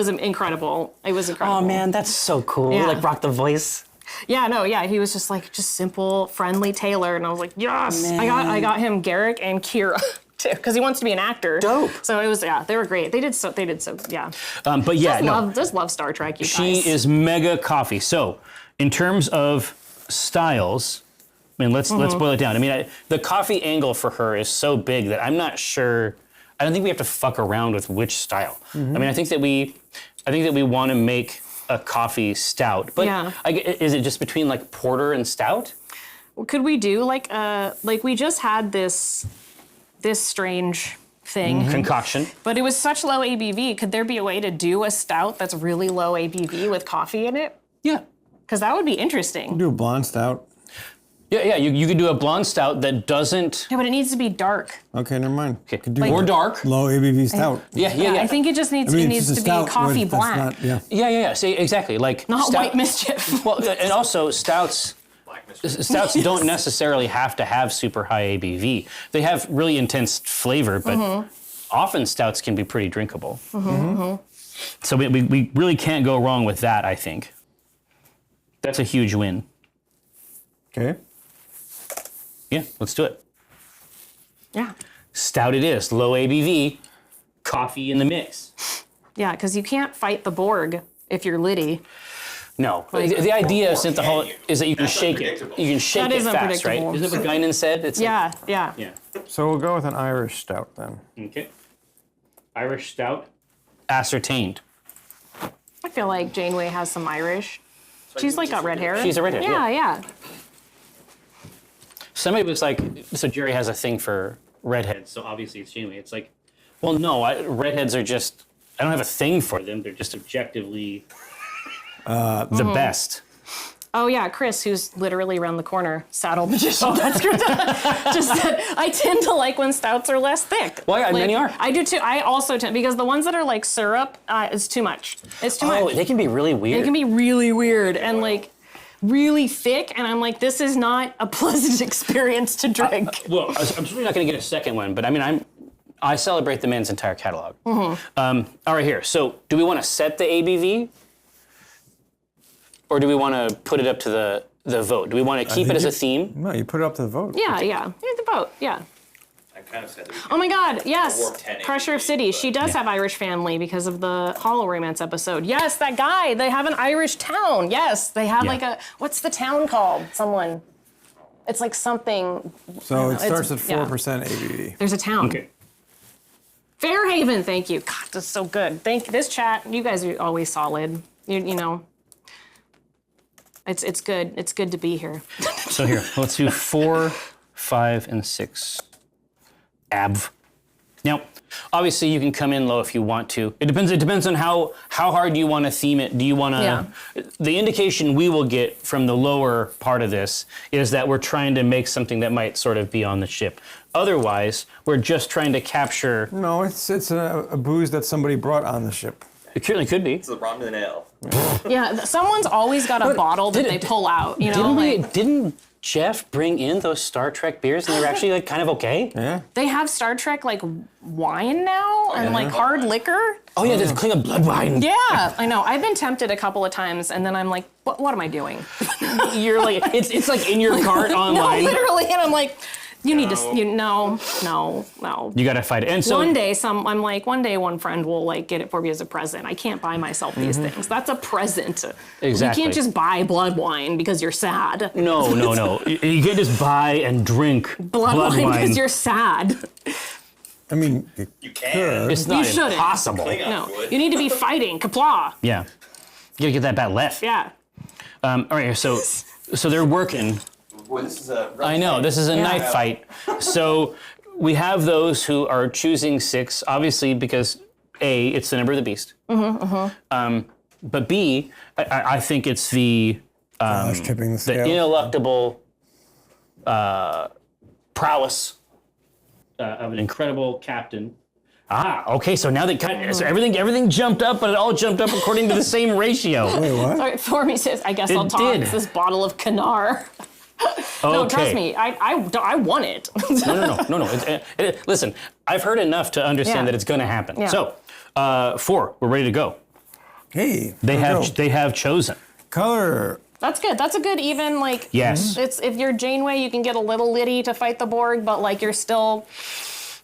incredible. It was incredible. Oh man, that's so cool. Yeah. Like rock the voice. Yeah, no, yeah. He was just simple, friendly Taylor, and I was like, yes. Man. I got him Garrick and Kira too, because he wants to be an actor. Dope. So it was they were great. They did so. Yeah. But yeah, Just love Star Trek. You she guys. is mega coffee. So, in terms of styles, I mean, let's boil it down. I mean, the coffee angle for her is so big that I'm not sure. I don't think we have to fuck around with which style. I mean, I think that we want to make a coffee stout. But Yeah. is it just between like porter and stout? Could we do like we just had this strange thing, Concoction. but it was such low ABV. Could there be a way to do a stout that's really low ABV with coffee in it? Yeah. Because that would be interesting. Do a blonde stout. Yeah. You could do a blonde stout that doesn't. Yeah, but it needs to be dark. Okay, never mind. Could do or dark. low ABV stout. Yeah. I think it just needs I mean, it it's needs just to a be stout coffee with- that's black, not- yeah. Yeah. See, exactly. Like not stout- white mischief. Well, and also stouts. Black mystery. Stouts don't necessarily have to have super high ABV. They have really intense flavor, but often stouts can be pretty drinkable. So we really can't go wrong with that, I think. That's a huge win. Okay. Yeah, let's do it. Yeah. Stout it is, low ABV, coffee in the mix. Yeah, because you can't fight the Borg if you're Liddy. No, the idea of synthahol is that you can That's shake it. unpredictable. You can shake That it is fast, right? unpredictable. Isn't that what Guinan said? It's Yeah. yeah. So we'll go with an Irish stout then. Okay. Irish stout. Ascertained. I feel like Janeway has some Irish. She's like got red hair. She's a redhead. Yeah. Somebody was like, so Jerry has a thing for redheads, so obviously it's Janeway. It's like, well, no, redheads are just, I don't have a thing for them. They're just objectively the best. Oh yeah, Chris, who's literally around the corner, saddle magician. That's good. Just said, I tend to like when stouts are less thick. Well, yeah, many are. I do too. I also tend, because the ones that are like syrup is too much. It's too much. Oh, they can be really weird. They can be really weird and like really thick, and I'm like, this is not a pleasant experience to drink. Well, I'm certainly not going to get a second one, but I mean, I celebrate the man's entire catalog. All right, here. So, do we want to set the ABV, or do we want to put it up to the vote? Do we want to keep it as a theme? No, you put it up to the vote. Yeah. The vote, yeah. I kind of said that. Oh my God, yes. Warp 10 Crusher of ABV, Cities. She does have Irish family because of the Hollow Romance episode. Yes, that guy. They have an Irish town. Yes, they have like a, what's the town called? Someone. It's like something. So it starts at yeah. 4% ABV. There's a town. Okay. Fairhaven, thank you. God, that's so good. Thank this chat. You guys are always solid. You know. It's good. It's good to be here. So here, let's do 4, 5, and 6. Now, obviously, you can come in low if you want to. It depends on how hard you want to theme it. Do you want to? Yeah. The indication we will get from the lower part of this is that we're trying to make something that might sort of be on the ship. Otherwise, we're just trying to capture. No, it's a booze that somebody brought on the ship. It certainly could be. It's the rum to the nail. Yeah, someone's always got a bottle that they pull out. You know, Didn't Jeff bring in those Star Trek beers and they were actually like kind of okay? Yeah. they have Star Trek like wine now and like hard liquor. Oh yeah, there's clean up blood wine. Yeah, I know. I've been tempted a couple of times, and then I'm like, what am I doing? You're like, it's like in your cart online. No, literally, and I'm like, you need to, no. You gotta fight it. And so One day one friend will like get it for me as a present. I can't buy myself these things. That's a present. Exactly. You can't just buy blood wine because you're sad. No. You can't just buy and drink Blood wine because you're sad. I mean, You can. It's not shouldn't. impossible. Klingon No, would. you need to be fighting. Kapla. Yeah. You gotta get that bat left. Yeah. All right, so they're working. Boy, this is a I know, this is a knife fight. So we have those who are choosing 6, obviously because A, it's the number of the beast. But B, I think it's the tipping the scale. ineluctable prowess of an incredible captain. Okay, so now so everything jumped up, but it all jumped up according to the same ratio. Wait, what? Sorry, for me says, I guess I'll talk. did. It's this bottle of Canar. No, trust me, I want it. No. Listen, I've heard enough to understand that it's going to happen. Yeah. So, 4, we're ready to go. Hey, They let's go. have chosen. Color. That's good. That's a good even like. Yes. It's if you're Janeway, you can get a little litty to fight the Borg, but like you're still,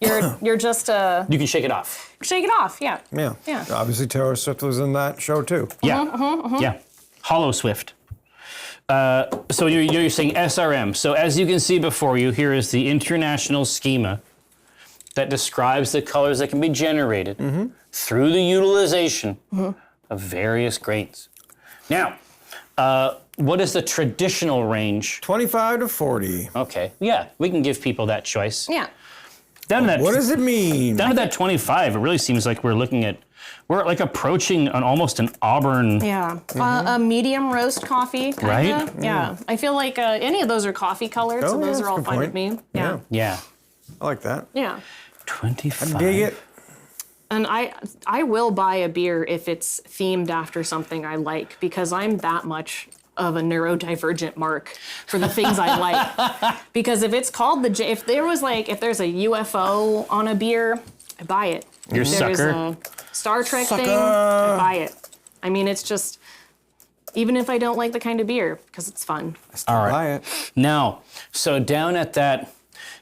you're just You can shake it off. shake it off. Yeah. Yeah. Yeah. Obviously, Taylor Swift was in that show too. Yeah. Yeah. Hollow Swift. So you're saying SRM. So as you can see before you, here is the international schema that describes the colors that can be generated through the utilization of various grains. Now, what is the traditional range? 25 to 40. Okay, yeah, we can give people that choice. Yeah. Down to that, What does it mean? down to that 25, it really seems like we're like approaching almost an Auburn. Yeah. A medium roast coffee, kinda. Right? Yeah. I feel like any of those are coffee colored, so Oh, yeah, those that's are a all good fine with point. me. Yeah. Yeah, I like that. Yeah. 25. Dig it. And I will buy a beer if it's themed after something I like, because I'm that much of a neurodivergent mark for the things I like. Because if it's called if there's a UFO on a beer, I buy it. You're a If there's sucker. a Star Trek thing, I buy it. I mean, it's just, even if I don't like the kind of beer, because it's fun. All right. Buy it. Now, so down at that,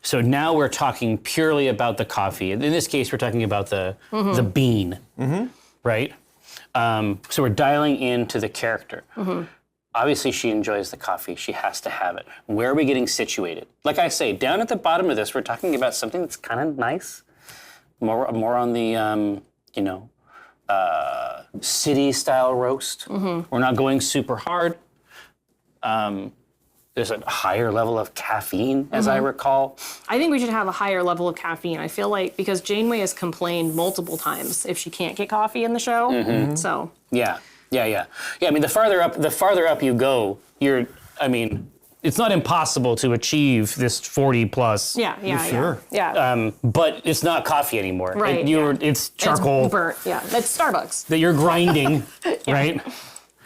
so now we're talking purely about the coffee. In this case, we're talking about the bean, right? So we're dialing into the character. Obviously, she enjoys the coffee. She has to have it. Where are we getting situated? Like I say, down at the bottom of this, we're talking about something that's kind of nice, more on the city style roast. We're not going super hard. There's a higher level of caffeine, as I recall. I think we should have a higher level of caffeine. I feel like because Janeway has complained multiple times if she can't get coffee in the show. So Yeah. I mean, the farther up you go, it's not impossible to achieve this 40 plus. Sure. Yeah. But it's not coffee anymore. Right, It's charcoal It's burnt. Yeah. That's Starbucks. that you're grinding, right?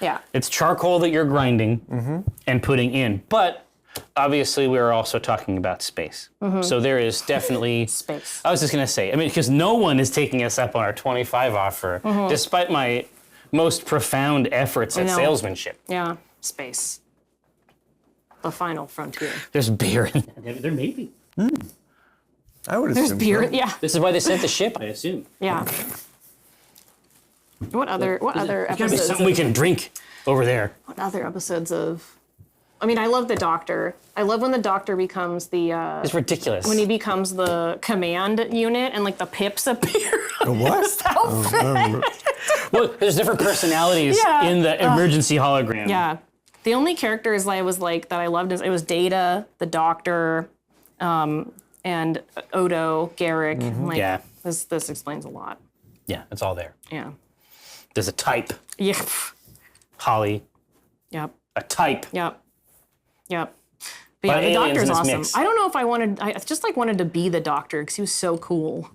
Yeah. It's charcoal that you're grinding and putting in. But obviously, we're also talking about space. So there is definitely Space. I was just going to say, because no one is taking us up on our 25 offer, despite my most profound efforts at know. salesmanship. Yeah. Space. The final frontier. There's beer in it. There may be. I would There's assume beer. so. Yeah. This is why they sent the ship, I assume. Yeah. What other There's gotta be episodes? something we can drink over there. What other episodes of? I mean, I love the Doctor. I love when the Doctor becomes the. It's ridiculous. When he becomes the command unit and like the pips appear. The what? Well, there's different personalities Yeah. in the emergency hologram. Yeah. The only characters I was like that I loved is it was Data, the Doctor, and Odo, Garrick. Like, Yeah. This explains a lot. Yeah, it's all there. Yeah. There's a type, Yeah. Holly. Yep. A type. Yep. But But yeah, the aliens Doctor's in this awesome. mix. I don't know if I just like wanted to be the Doctor because he was so cool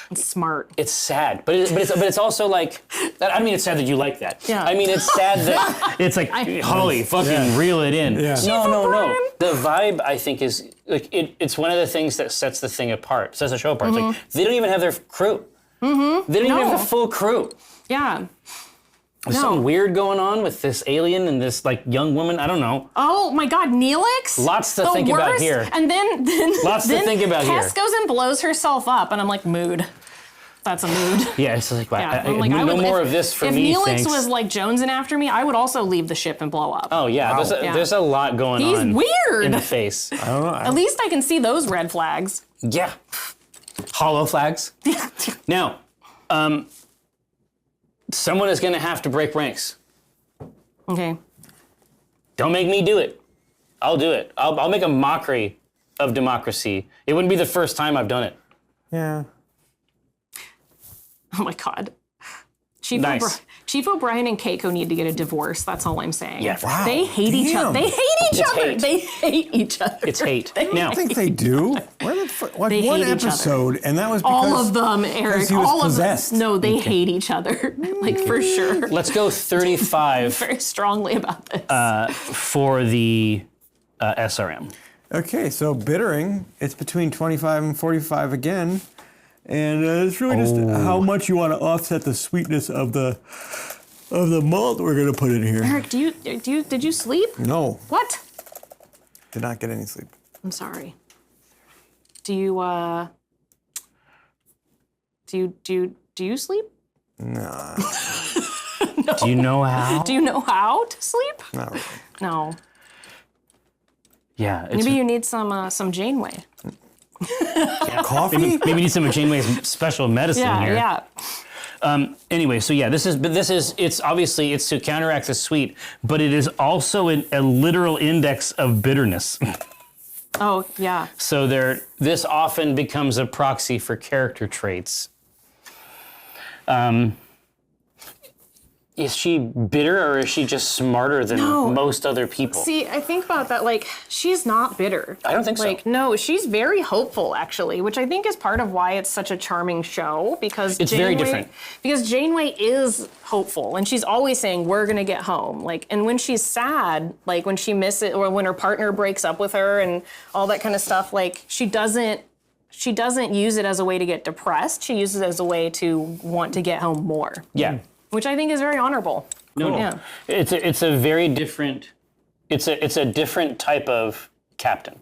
and smart. It's sad, but it's also like, I mean, it's sad that you like that. Yeah. I mean, it's sad that it's like, Holly, fucking reel it in. Yeah. No. The vibe, I think, is like it's one of the things that sets the thing apart, sets the show apart. It's like they don't even have their crew. They don't even have the full crew. Yeah. There's something weird going on with this alien and this like young woman. I don't know. Oh my God, Neelix! Lots to The think about worst. here. And then Lots to think about here. Tess goes and blows herself up, and I'm like, mood. That's a mood. Yeah, it's like, wow, Yeah. I, I'm like, no would- more if- of this for if me, Neelix thanks. was like jonesing after me, I would also leave the ship and blow up. Oh yeah, Wow. there's a lot going He's on weird. in the face. I don't know. At least I can see those red flags. Yeah, hollow flags. Now, someone is going to have to break ranks. Okay. Don't make me do it. I'll do it. I'll make a mockery of democracy. It wouldn't be the first time I've done it. Yeah. Oh my God. Nice. Chief O'Brien and Keiko need to get a divorce. That's all I'm saying. Yeah. Wow. They hate each other. Damn. They hate each other. hate. They hate each other. It's hate. They Now, I think they do. Where the like They one hate each other. episode, and that was because All of them, Eric. he was All possessed. of them. No, they hate each other. Like for sure. let's go 35 Very strongly about this. for the SRM. Okay, so bittering, it's between 25 and 45 again. And it's really just how much you want to offset the sweetness of the malt we're going to put in here. Eric, did you sleep? No, What? did not get any sleep. I'm sorry. Do you sleep? Nah, Do you know how? Do you know how to sleep? not really. No. Yeah. It's, Maybe you need some Janeway. Coffee? maybe you need some of Janeway's special medicine here. Yeah. Anyway, so yeah, this is it's obviously it's to counteract the sweet, but it is also a literal index of bitterness. Oh, yeah. So this often becomes a proxy for character traits. Is she bitter or is she just smarter than most other people? See, I think about that, like, she's not bitter. I don't think so. Like, no, she's very hopeful, actually, which I think is part of why it's such a charming show, because It's very different. Because Janeway is hopeful, and she's always saying, we're gonna get home. Like, and when she's sad, like when she misses, or when her partner breaks up with her and all that kind of stuff, like, she doesn't use it as a way to get depressed. She uses it as a way to want to get home more. Yeah. Which I think is very honorable. No. Yeah. It's a very different. It's a different type of captain.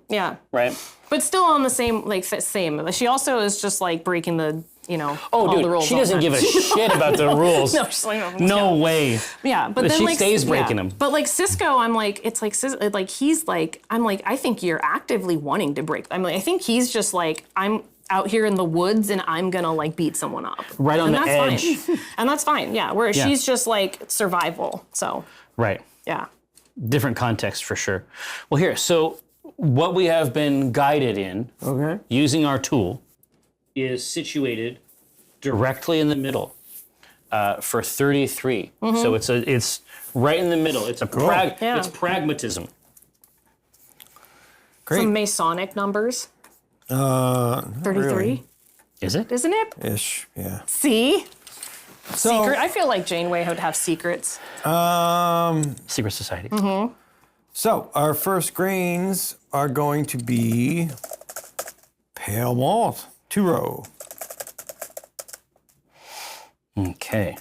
Yeah. Right. But still on the same, like, same. She also is just, like, breaking the, Oh, all dude, the rules. she all the doesn't time. give a shit about the rules. No, she's like, No way. Yeah, but then She like stays breaking them. But like Cisco, I'm like, it's like he's like, I'm like, I think you're actively wanting to break. I'm like, I think he's just like, out here in the woods and I'm gonna like beat someone up. Right on and the that's edge. Fine. And that's fine, yeah. Whereas she's just like survival. So Right. yeah. Different context for sure. Well, here, so what we have been guided in using our tool is situated directly in the middle for 33. So it's right in the middle. It's it's pragmatism. Great. Some Masonic numbers. 33. Really. Is it? Isn't it? Ish, yeah. See? So, Secret. I feel like Janeway would have secrets. Secret Society. So our first grains are going to be pale malt, 2-row, Okay.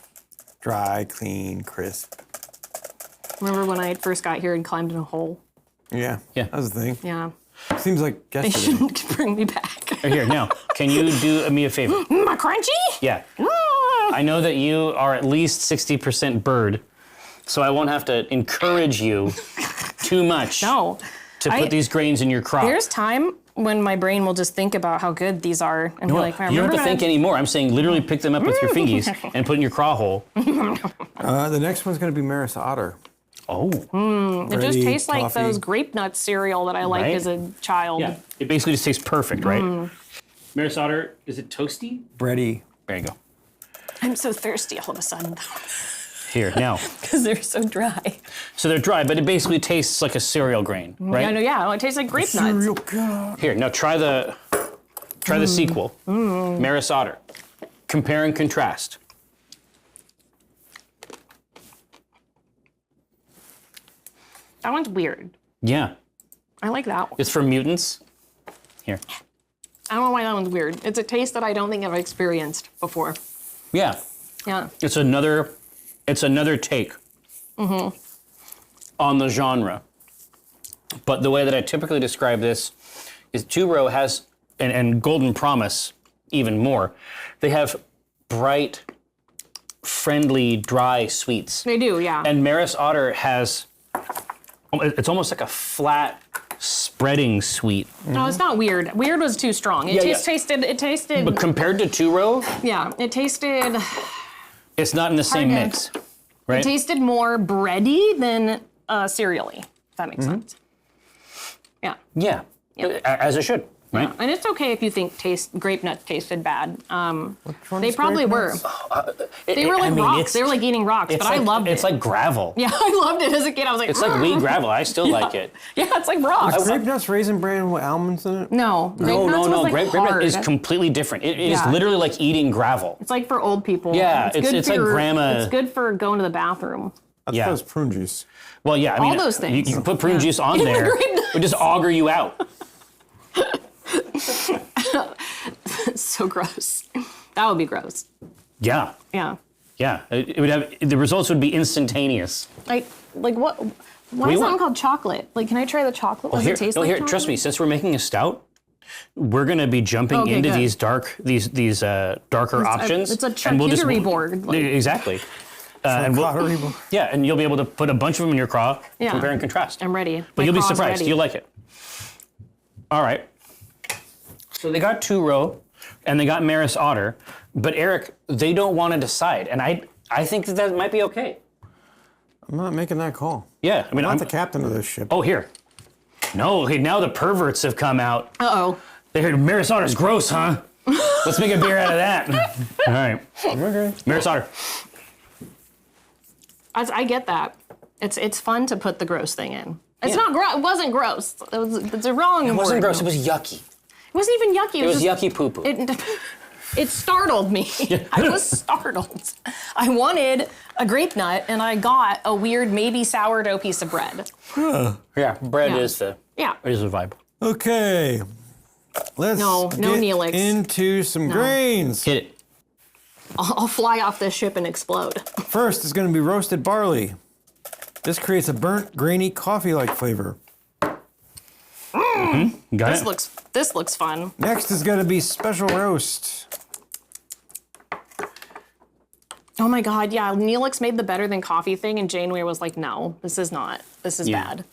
dry, clean, crisp. Remember when I first got here and climbed in a hole? Yeah, Yeah. that was the thing. Yeah. Seems like They yesterday. shouldn't bring me back. Here, now, can you do me a favor? My crunchy? Yeah. I know that you are at least 60% bird, so I won't have to encourage you too much No. to put these grains in your crop. There's time when my brain will just think about how good these are and be like, you don't have to think anymore. I'm saying literally pick them up with your fingies and put in your craw hole. The next one's going to be Maris Otter. Oh. It just Bready, tastes like coffee. those grape nut cereal that I liked Right? as a child. Yeah. It basically just tastes perfect, right? Maris Otter, is it toasty? Bready. There you go. I'm so thirsty all of a sudden Here, now. because they're so dry. So they're dry, but it basically tastes like a cereal grain, right? I know, yeah. It tastes like grape nuts. Cereal God. Here, now try the sequel. Maris Otter. Compare and contrast. That one's weird. Yeah. I like that one. It's for mutants. Here. I don't know why that one's weird. It's a taste that I don't think I've experienced before. Yeah. Yeah. It's another take on the genre. But the way that I typically describe this is 2-row has, and Golden Promise even more, they have bright, friendly, dry sweets. They do, yeah. And Maris Otter has, it's almost like a flat, spreading sweet. No, it's not weird. Weird was too strong. It tasted. But compared to 2-row, Yeah, it tasted. it's not in the same Hard to- mix, right? It tasted more bready than cereally. If that makes sense. Yeah. Yeah, as it should, right? And it's okay if you think grape nuts tasted bad. They probably were. They were like rocks. They were like eating rocks, but I loved it. It's like gravel. Yeah, I loved it as a kid. I was like, It's like wheat gravel. I still like it. Yeah, it's like rocks. Grape nuts, raisin bran with almonds in it? No, grape nuts was like Grape nut hard. is completely different. It is Yeah. literally like eating gravel. It's like for old people. Yeah, good it's for like grandma- It's good for going to the bathroom. I thought Yeah. it was prune juice. Well, yeah, I mean, those things. You can put prune juice on there. grape nuts. It would just auger you out. It's so gross. That would be gross. Yeah, Yeah. yeah. It would have the results would be instantaneous. Like what? Why We is that want- one called chocolate? Like, can I try the chocolate? Does Here, it taste no, like here. chocolate? Trust me. Since we're making a stout, we're gonna be jumping Okay, into good. these darker options. It's a and we'll just- charcuterie board. Like, Exactly. And we'll- Pottery board. yeah, and you'll be able to put a bunch of them in your craw, Yeah. compare and contrast. I'm ready. But you'll be craw's surprised. ready. You'll like it. All right. So they got 2-row, and they got Maris Otter, but Eric, they don't want to decide, and I think that might be okay. I'm not making that call. Yeah, I mean, I'm I'm not the captain of this ship. Oh, here. No, okay, now the perverts have come out. Uh-oh. They heard Maris Otter's gross, huh? Let's make a beer out of that. All right, Okay. Maris Otter. I get that. It's fun to put the gross thing in. It's not gross. It wasn't gross. It's a wrong word. It wasn't gross, it was yucky. It wasn't even yucky. It was just, yucky poo-poo. It startled me. I was startled. I wanted a grape nut, and I got a weird, maybe sourdough piece of bread. Yeah, bread Yeah. is the vibe. Okay. Let's No get Neelix. into some grains. Hit it. I'll fly off this ship and explode. First is going to be roasted barley. This creates a burnt, grainy, coffee-like flavor. Got it? This looks fun. Next is going to be special roast. Oh my god, yeah. Neelix made the better than coffee thing, and Janeway was like, "No, this is not. This is Yeah. bad."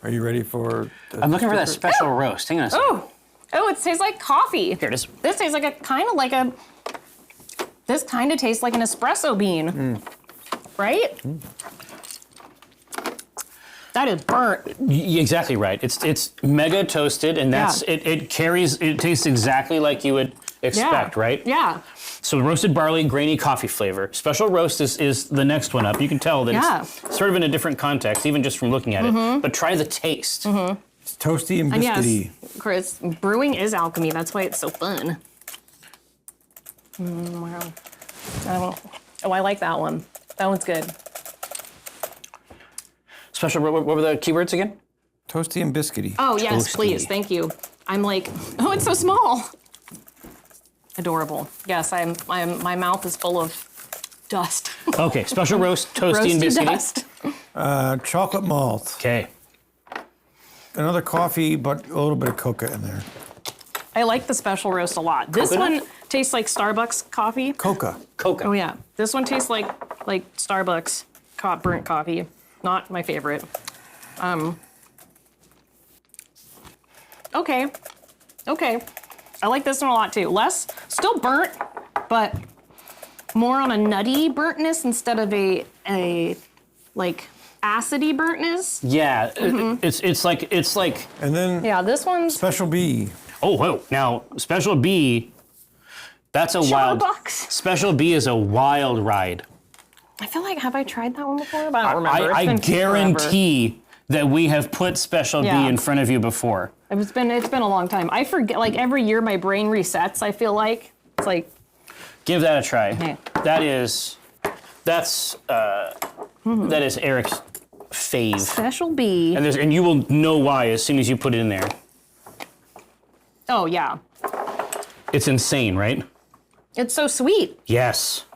Are you ready for? I'm looking for that special roast. Hang on a second. Oh, Oh, it tastes like coffee. Here it is. This tastes like this kind of tastes like an espresso bean. Right? That is burnt. Exactly right. It's mega toasted, and that's it carries. It tastes exactly like you would expect, right? Yeah. So roasted barley, grainy coffee flavor. Special roast is the next one up. You can tell that it's sort of in a different context, even just from looking at it. But try the taste. It's toasty and And biscuity. yes, Chris, brewing is alchemy. That's why it's so fun. Wow. Oh, I like that one. That one's good. Special. What were the keywords again? Toasty and biscuity. Oh, yes, Toasty. please. Thank you. I'm like, oh, it's so small. Adorable. Yes, my mouth is full of dust. Okay, special roast, toasty and Roasted biscuity. dust. Chocolate malt. Okay. Another coffee, but a little bit of coca in there. I like the special roast a lot. This Coconut? one tastes like Starbucks coffee. Coca. Coca. Oh yeah, this one tastes like Starbucks burnt coffee. Not my favorite. Okay. I like this one a lot too. Still burnt, but more on a nutty burntness instead of a like acidy burntness. Yeah, it's like And then Yeah, this one's Special B. oh whoa. Now Special B, that's a wild. Starbucks. Special B is a wild ride. I feel like, have I tried that one before? But I don't remember. It's I been guarantee that we have put Special Yeah. B in front of you before. It's been a long time. I forget, like every year my brain resets, I feel like. It's like, Give that a try. Yeah. That is Eric's fave. Special B. And you will know why as soon as you put it in there. Oh yeah. It's insane, right? It's so sweet. Yes.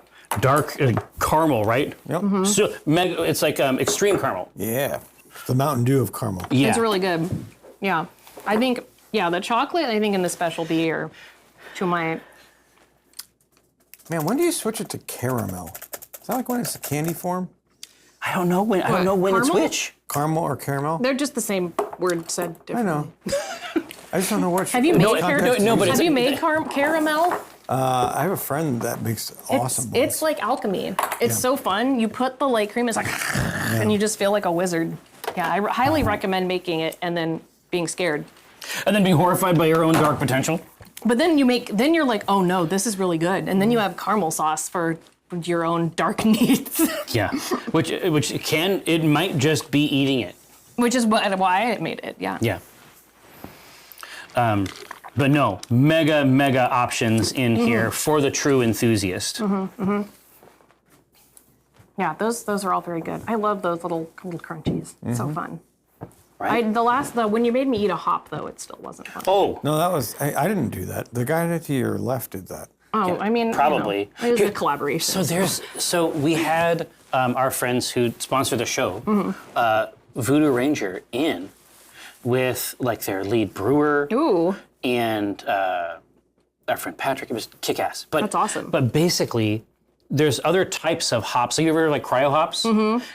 Dark caramel, right? Yep. So it's like extreme caramel. Yeah. The Mountain Dew of caramel. Yeah. It's really good. Yeah. I think, the chocolate, I think, and the Special B are to my... Man, when do you switch it to caramel? Is that like when it's a candy form? I don't know when it's Caramel? which. Caramel or caramel? They're just the same word said I differently. know. I just don't know what. Have you made but Have you made caramel? I have a friend that makes awesome ones. It's like alchemy. It's so fun. You put the light cream, it's like, and you just feel like a wizard. Yeah, I highly recommend making it and then being scared. And then being horrified by your own dark potential. But then you're like, oh no, this is really good. And then you have caramel sauce for your own dark needs. Yeah. It might just be eating it. Which is why I made it, yeah. Yeah. But no, mega options in here for the true enthusiast. Yeah, those are all very good. I love those little crunchies. It's so fun. Right? When you made me eat a hop though, it still wasn't fun. Oh, No, that was. I didn't do that. The guy to your left did that. Oh, I mean, probably. it was a collaboration. So we had our friends who sponsor the show, Voodoo Ranger, in with like their lead brewer. Ooh. And our friend Patrick. It was kick-ass. But That's awesome. But basically, there's other types of hops. So you ever like cryo hops?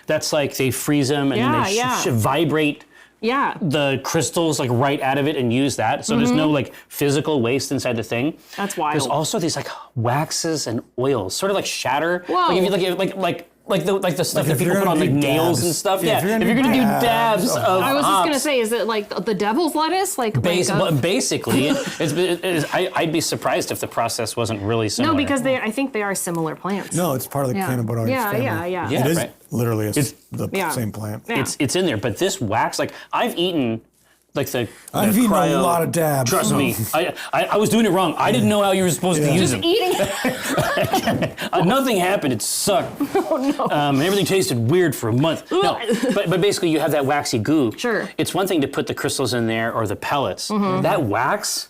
That's like they freeze them and then they vibrate Yeah. the crystals like right out of it and use that. So there's no like physical waste inside the thing. That's wild. There's also these like waxes and oils, sort of like shatter. Whoa. Like if you like the stuff that if people you're put on gonna like do nails dabs. and stuff. Yeah, Yeah. If you're gonna do dabs of I was just gonna hops, say, is it like the devil's lettuce? basically, I'd be surprised if the process wasn't really similar. No, because I think they are similar plants. No, it's part of the Yeah. cannabinoids Yeah, family. yeah. Yeah. It is right. literally It's- the same plant. Yeah. It's in there, but this wax, like I've eaten, like I've the eaten cryo, a lot of dabs. Trust me, I was doing it wrong. I didn't know how you were supposed to use them. Eating. Nothing happened. It sucked. Oh no. And everything tasted weird for a month. No, but basically you have that waxy goo. Sure. It's one thing to put the crystals in there or the pellets. That wax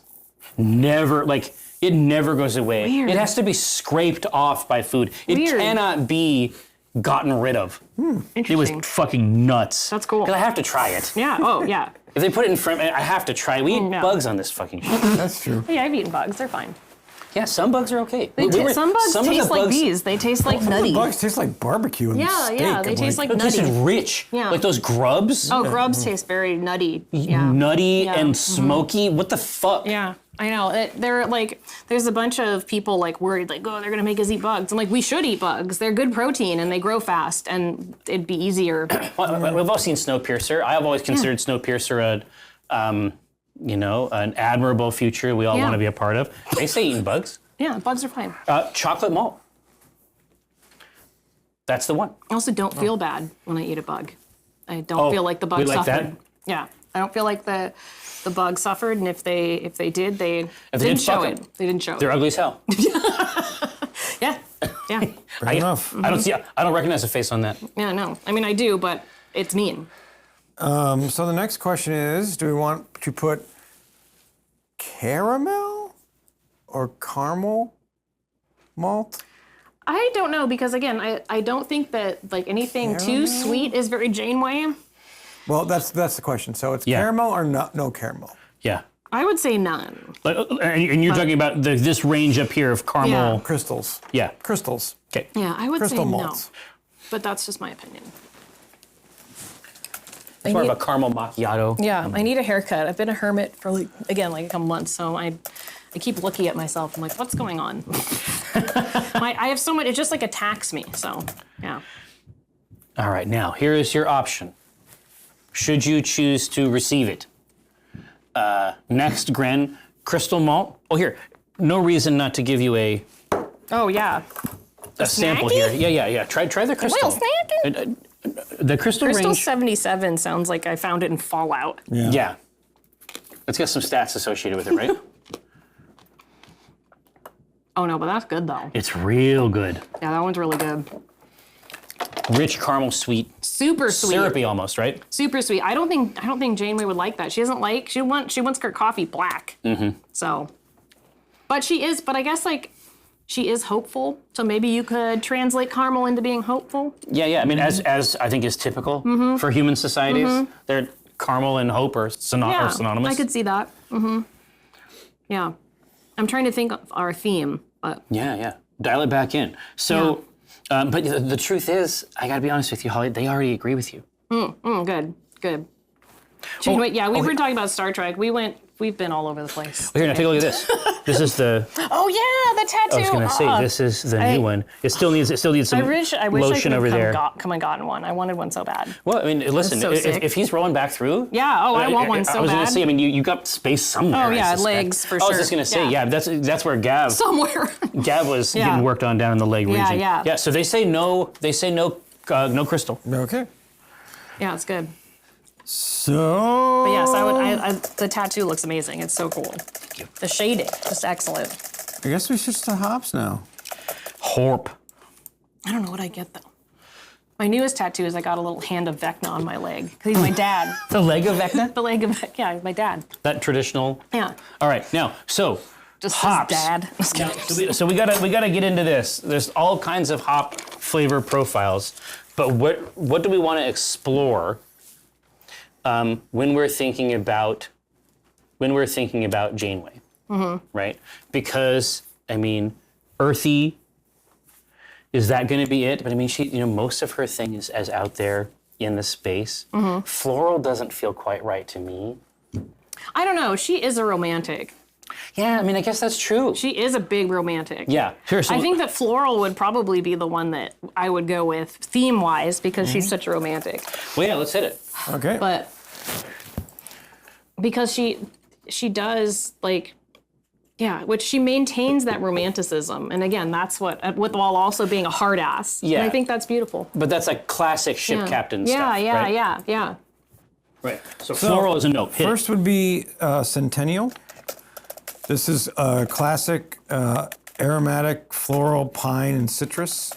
never goes away. Weird. It has to be scraped off by food. It Weird. cannot be gotten rid of. It was Interesting. fucking nuts. That's cool. Because I have to try it. Yeah. Oh yeah. If they put it in front, I have to try it. We eat Yeah. bugs on this fucking shit. That's true. Yeah, I've eaten bugs. They're fine. Yeah, some bugs are okay. Some bugs taste like these. They taste like nutty. Bugs taste like barbecue and steak. Yeah, they taste like nutty. This is rich. Yeah. Like those grubs. Oh, grubs taste very nutty. Yeah. Nutty and smoky. What the fuck? Yeah, I know. They're like, there's a bunch of people like worried, like, oh, they're gonna make us eat bugs. I'm like, we should eat bugs. They're good protein and they grow fast, and it'd be easier. Well, we've all seen Snowpiercer. I've always considered Snowpiercer an admirable future we all want to be a part of. They say eating bugs. Yeah, bugs are fine. Chocolate malt. That's the one. I also don't feel bad when I eat a bug. I don't feel like the bug suffered. That? Yeah, I don't feel like the bug suffered, and if they did, they didn't show it. They didn't show it. They're ugly as hell. Yeah. Fair enough. I don't recognize a face on that. Yeah, no. I mean, I do, but it's mean. So the next question is, do we want to put caramel or caramel malt? I don't know, because again, I don't think that like anything too sweet is very Janeway. Well, that's the question. So it's caramel or no caramel? Yeah. I would say none. And you're talking about this range up here of caramel. Yeah. Crystals. Yeah. Crystals. Okay. Yeah, I would Crystal say malts. no. But that's just my opinion. It's more of a caramel macchiato. Yeah, I need a haircut. I've been a hermit for like a couple months, so I keep looking at myself. I'm like, what's going on? I have so much. It just like attacks me. So yeah. All right, now here is your option. Should you choose to receive it? Next, Gren, crystal malt. Oh, here. No reason not to give you a Oh yeah. sample snacky? here. Yeah. Try the crystal. Little snacky. The crystal Crystal range. 77 sounds like I found it in Fallout. Yeah. It's got some stats associated with it, right? Oh no, but that's good though. It's real good. Yeah, that one's really good. Rich caramel sweet. Super sweet. Syrupy almost, right? Super sweet. I don't think Janeway would like that. She wants her coffee black. Mm-hmm. So, but I guess like she is hopeful. So maybe you could translate caramel into being hopeful. Yeah. I mean, as I think is typical for human societies, they're caramel and hope are synonymous. I could see that. Mm-hmm. Yeah. I'm trying to think of our theme, but Yeah. Dial it back in. So, but the truth is, I got to be honest with you, Holly. They already agree with you. Good. Janeway, we were talking about Star Trek. We've been all over the place. Well, here, now take a look at this. This is the. Oh yeah, the tattoo. I was going to say this is the new one. It still needs some I wish lotion I over could there. come and gotten one. I wanted one so bad. Well, I mean, listen, so sick. if he's rolling back through. Yeah. Oh, I want one so bad. I was going to say, I mean, you got space somewhere. Oh yeah, I suspect. legs for I sure. was just going to say, that's where Gav somewhere. was getting worked on down in the leg region. Yeah. Yeah. So they say no. They say no crystal. Okay. Yeah, it's good. So. But yes, the tattoo looks amazing. It's so cool. Thank you. The shading, just excellent. I guess we switch to hops now. Horp. I don't know what I get though. My newest tattoo is I got a little hand of Vecna on my leg because he's my dad. The leg of Vecna? The leg of Vecna, my dad. That traditional. Yeah. All right, now Just hops. his dad. So we gotta get into this. There's all kinds of hop flavor profiles, but what do we want to explore when we're thinking about Janeway, right? Because I mean, earthy. Is that going to be it? But I mean, she, most of her thing is as out there in the space. Floral doesn't feel quite right to me. I don't know. She is a romantic. Yeah, I mean, I guess that's true. She is a big romantic. Yeah. I think that floral would probably be the one that I would go with theme-wise because she's such a romantic. Well, yeah, let's hit it. Okay. But because she does like, yeah, which she maintains that romanticism, and again, that's what while also being a hard ass. Yeah. And I think that's beautiful. But that's like classic ship captain stuff. Yeah. Right. So floral is a no. Hit First would be Centennial. This is classic aromatic floral, pine, and citrus.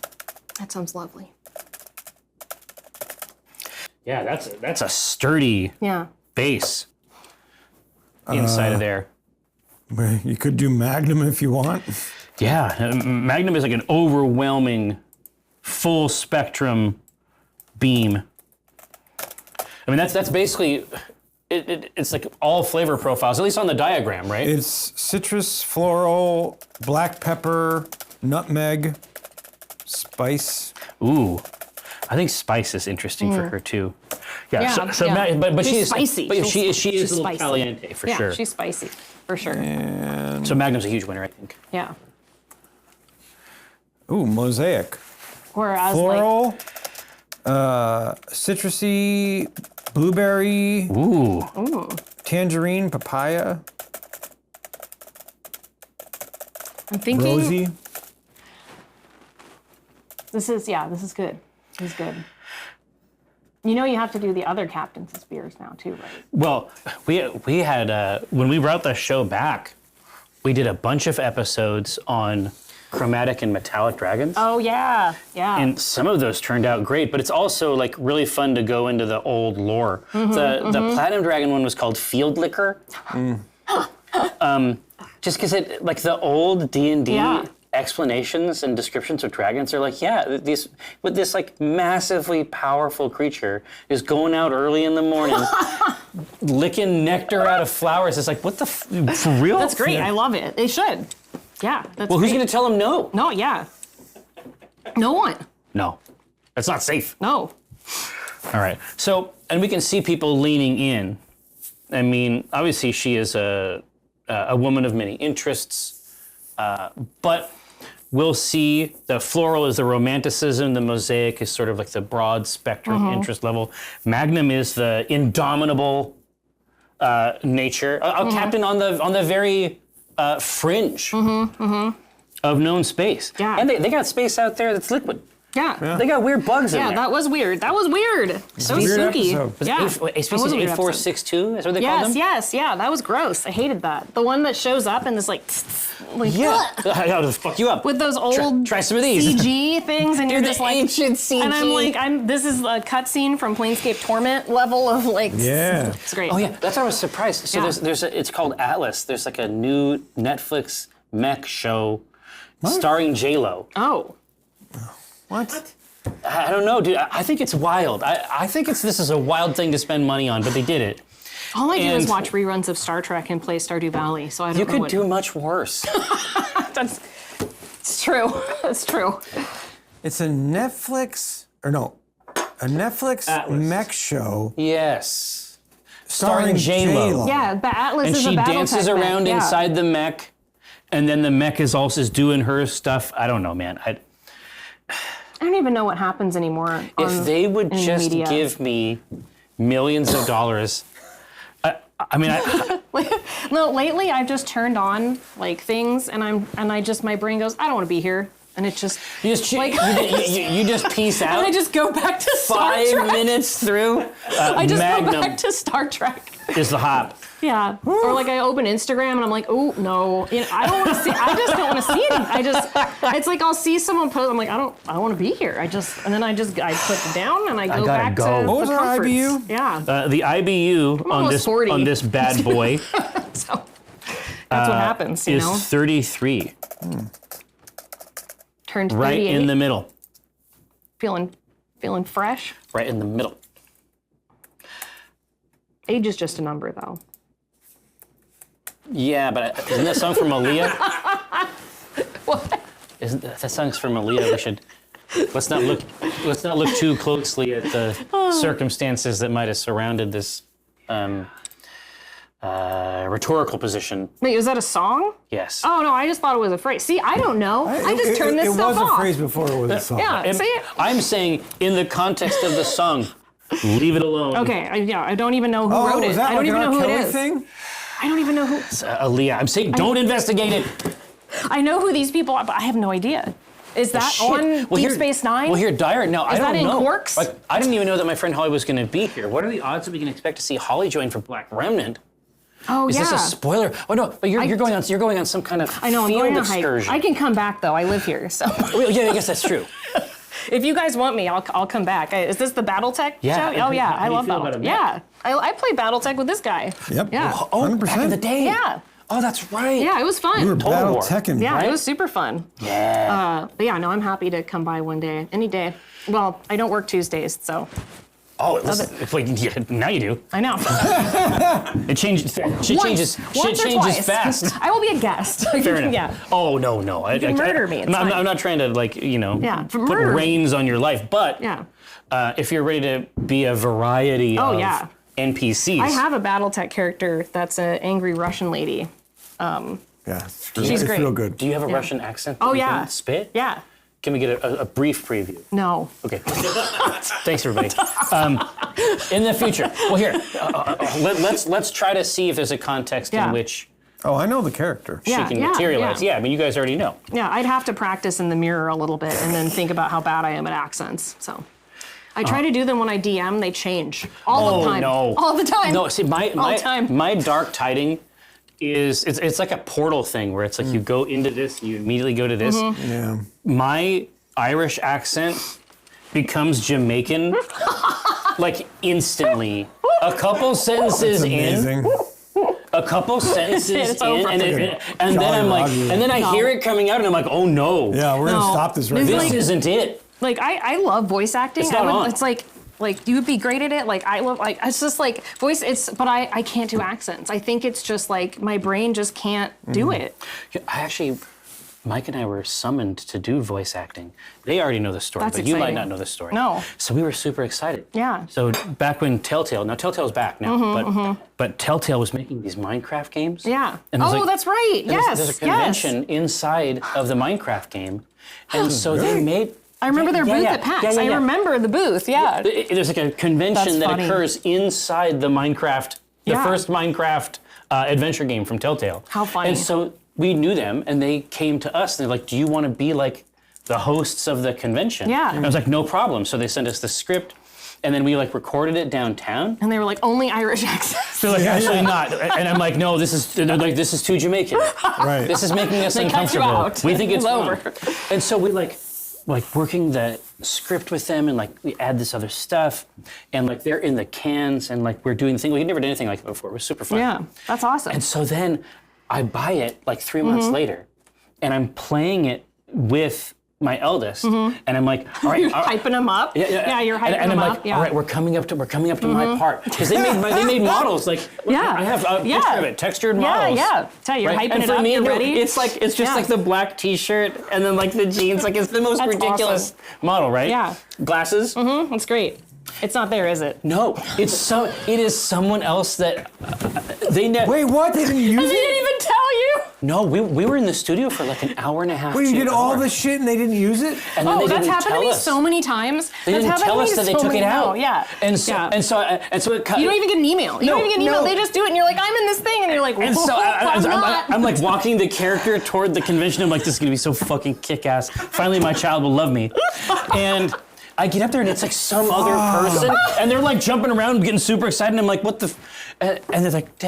That sounds lovely. Yeah, that's a sturdy base inside of there. You could do Magnum if you want. Yeah, Magnum is like an overwhelming, full spectrum beam. I mean, that's basically it's like all flavor profiles, at least on the diagram, right? It's citrus, floral, black pepper, nutmeg, spice. Ooh, I think spice is interesting for her too. Yeah. Yeah, So yeah. but She's she is spicy. But she is She's a little spicy. caliente for Yeah, sure. she's spicy, for sure. So Magnum's a huge winner, I think. Yeah. Ooh, mosaic. Whereas Floral, citrusy, blueberry, Ooh. tangerine, papaya, I'm thinking rosy. this is good. This is good. You know you have to do the other Captain's beers now too, right? Well, we had when we brought the show back, we did a bunch of episodes on chromatic and metallic dragons. Oh yeah, yeah. And some of those turned out great, but it's also like really fun to go into the old lore. The Platinum Dragon one was called Field Liquor. Just because it like the old D&D Yeah. explanations and descriptions of dragons are like, these with this like massively powerful creature is going out early in the morning, licking nectar out of flowers. It's like, what the for real? That's great. I love it. They should. Yeah. That's Well, who's great. going to tell them no? No, yeah. No one. No, that's not safe. No. All right. So, and we can see people leaning in. I mean, obviously, she is a woman of many interests, but we'll see the floral is the romanticism, the mosaic is sort of like the broad spectrum interest level. Magnum is the indomitable nature. A captain on the very fringe of known space. Yeah. And they got space out there that's liquid. Yeah. They got weird bugs in Yeah, there. that was weird. That was weird. So weird spooky. episode. Was it Yeah. species That was a weird episode. 8462? Is what they called them? Yes, yeah, that was gross. I hated that. The one that shows up and is like, Yeah. How to fuck you up. with those old Try some of these. CG things, and you're The just like, ancient CG. and I'm like, this is a cutscene from Planescape Torment level of like, Yeah. it's great. Oh yeah, that's why I was surprised. So Yeah. it's called Atlas. There's like a new Netflix mech show starring J-Lo. Oh, What? I don't know, dude. I think it's wild. I think this is a wild thing to spend money on, but they did it. all I do is And- watch reruns of Star Trek and play Stardew Valley, so I don't You know could what. do much worse. That's, it's true. It's true. It's a Netflix, or no, a Netflix Atlas. mech show Yes. Starring J-Lo. J-Lo. Yeah, but Atlas And is a she Battletech dances mech, around yeah. inside the mech, and then the mech is also doing her stuff. I don't know, man. I don't even know what happens anymore. If they would in just media. give me millions of dollars, I mean, No, lately I've just turned on like things, and I just my brain goes, I don't want to be here, and it just you just Like- you just peace out. and I just go back to Star 5 Trek. minutes through. I just Magnum go back to Star Trek. is the hop. Yeah, or like I open Instagram and I'm like, oh no, you know, I don't want to see. I just don't want to see it. It's like I'll see someone post. I'm like, I don't want to be here. And then I put it down and I go gotta back go. to What was the our comforts. IBU? Yeah, The IBU on almost 40. this bad boy so that's what happens. You is know, 33, turned 38, right in the middle. feeling fresh. Right in the middle. Age is just a number, though. Yeah, but isn't that song from Aaliyah? What? Isn't that song's from Aaliyah? We should let's not look too closely at the circumstances that might have surrounded this rhetorical position. Wait, was that a song? Yes. Oh no, I just thought it was a phrase. See, I don't know. I just turned this It stuff was off. a phrase before it was a song. Yeah, And see? I'm saying in the context of the song, leave it alone. Okay, I don't even know who Oh, wrote is it. that I don't like even an know R. who it Kelly is. thing? I don't even know who. Aaliyah, I'm saying don't investigate it. I know who these people are, but I have no idea. Is that Shit. on Well, Deep here- Space Nine? Well, here, Dyer, no, I Is don't that in know. Quarks? Like, I didn't even know that my friend Holly was going to be here. What are the odds that we can expect to see Holly join for Black Remnant? Oh Is yeah. this a spoiler? Oh no, but you're going on some kind of I know. I'm field going on a hike. excursion. I can come back though. I live here, so Well, yeah, I guess that's true. if you guys want me, I'll come back. Is this the BattleTech Yeah. show? Oh yeah, How I do you love feel about BattleTech. it, Yeah, I play BattleTech with this guy. Yep. Yeah. Oh, back in the 100%. day. Yeah. Oh, that's right. Yeah, it was fun. We were Total battle War. teching. Yeah, Right? it was super fun. Yeah. But yeah, no, I'm happy to come by one day, any day. Well, I don't work Tuesdays, so Oh, listen, wait, now you do. I know. It changes. Shit changes. Shit or changes twice. fast. I will be a guest. Fair enough. Yeah. Oh no. You can murder me, it's fine. I'm not trying to Yeah, put murder me. reins on your life, but Yeah. if you're ready to be a variety of yeah. NPCs, I have a BattleTech character that's an angry Russian lady. Yeah, She's it's great. real good. Do you have a Russian accent? That Oh, you yeah. can spit? Yeah. Can we get a brief preview? No. Okay. Thanks, everybody. In the future, well, here, let's try to see if there's a context Yeah. in which Oh, I know the character. she Yeah, can yeah, materialize. yeah. I mean, you guys already know. Yeah, I'd have to practice in the mirror a little bit and then think about how bad I am at accents. So I try to do them when I DM, they change. All the time. No. All the time. No, see, All the time. my dark tiding is it's like a portal thing where it's like you go into this, you immediately go to this. Mm-hmm. Yeah. My Irish accent becomes Jamaican like instantly. A couple sentences in, Amazing. a couple sentences It's in, over. and then Jolly I'm like, Roger. and then I hear it coming out, and I'm like, oh no, Yeah, we're No. gonna stop this right This now. this like- isn't it. Like I love voice acting. It's not on. It's like you would be great at it. Like I love it's just like voice. But I can't do accents. I think it's just like my brain just can't do it. I actually, Mike and I were summoned to do voice acting. They already know the story, That's but you might exciting. not know the story. No. So we were super excited. Yeah. So back when now Telltale's back now, but Telltale was making these Minecraft games. Yeah. And there's Oh, like- that's right. and there's- Yes. There's a convention inside of the Minecraft game, and so they Really? made. I remember their Yeah, booth yeah. at PAX. Yeah, yeah, I yeah. remember the booth. Yeah. There's like a convention That's that funny. occurs inside the Minecraft, the Yeah. first Minecraft adventure game from Telltale. How funny. And so we knew them, and they came to us, and they're like, "Do you want to be like the hosts of the convention?" Yeah. And I was like, "No problem." So they sent us the script, and then we like recorded it downtown. And they were like only Irish accents. They're like, "Actually not," and I'm like, "No, they're like, this is too Jamaican. Right. This is making us They cut you uncomfortable. out. We think it's It's wrong." over. And so we like working the script with them, and like we add this other stuff, and like they're in the cans, and like we're doing the thing. We never did anything like it before. It was super fun. Yeah. That's awesome. And so then I buy it like 3 months Mm-hmm. later, and I'm playing it with my eldest, and I'm like, all right, You're hyping them up. Yeah, you're hyping and them I'm up. like, Yeah. all right, we're coming up to my part, because they made models like Yeah. I have a Yeah. picture of it, textured Yeah, models. yeah. Tell you, you're Right? hyping And it for up. me, You're no, ready. it's just Yeah. like the black T-shirt and then like the jeans. Like it's the most That's ridiculous model, right? Yeah. Glasses. That's great. It's not there, is it? No, it is someone else that they never. Wait, what? They didn't use They it? didn't even tell you. No, we were in the studio for like an hour and a half. Wait, you 2 did all hours. this shit and they didn't use it? And then Oh, they that's didn't happened to tell me us. so many times. They didn't tell us that they took it out. Yeah. And so Yeah. and so it cut. You don't even get an email. You No, don't even get an email. no. They just do it, and you're like, I'm in this thing, and you're like, And so I'm not. I'm like walking the character toward the convention. I'm like, this is gonna be so fucking kick-ass. Finally, my child will love me. And I get up there and it's like some other person, and they're like jumping around, getting super excited. And I'm like, what the? And they're like,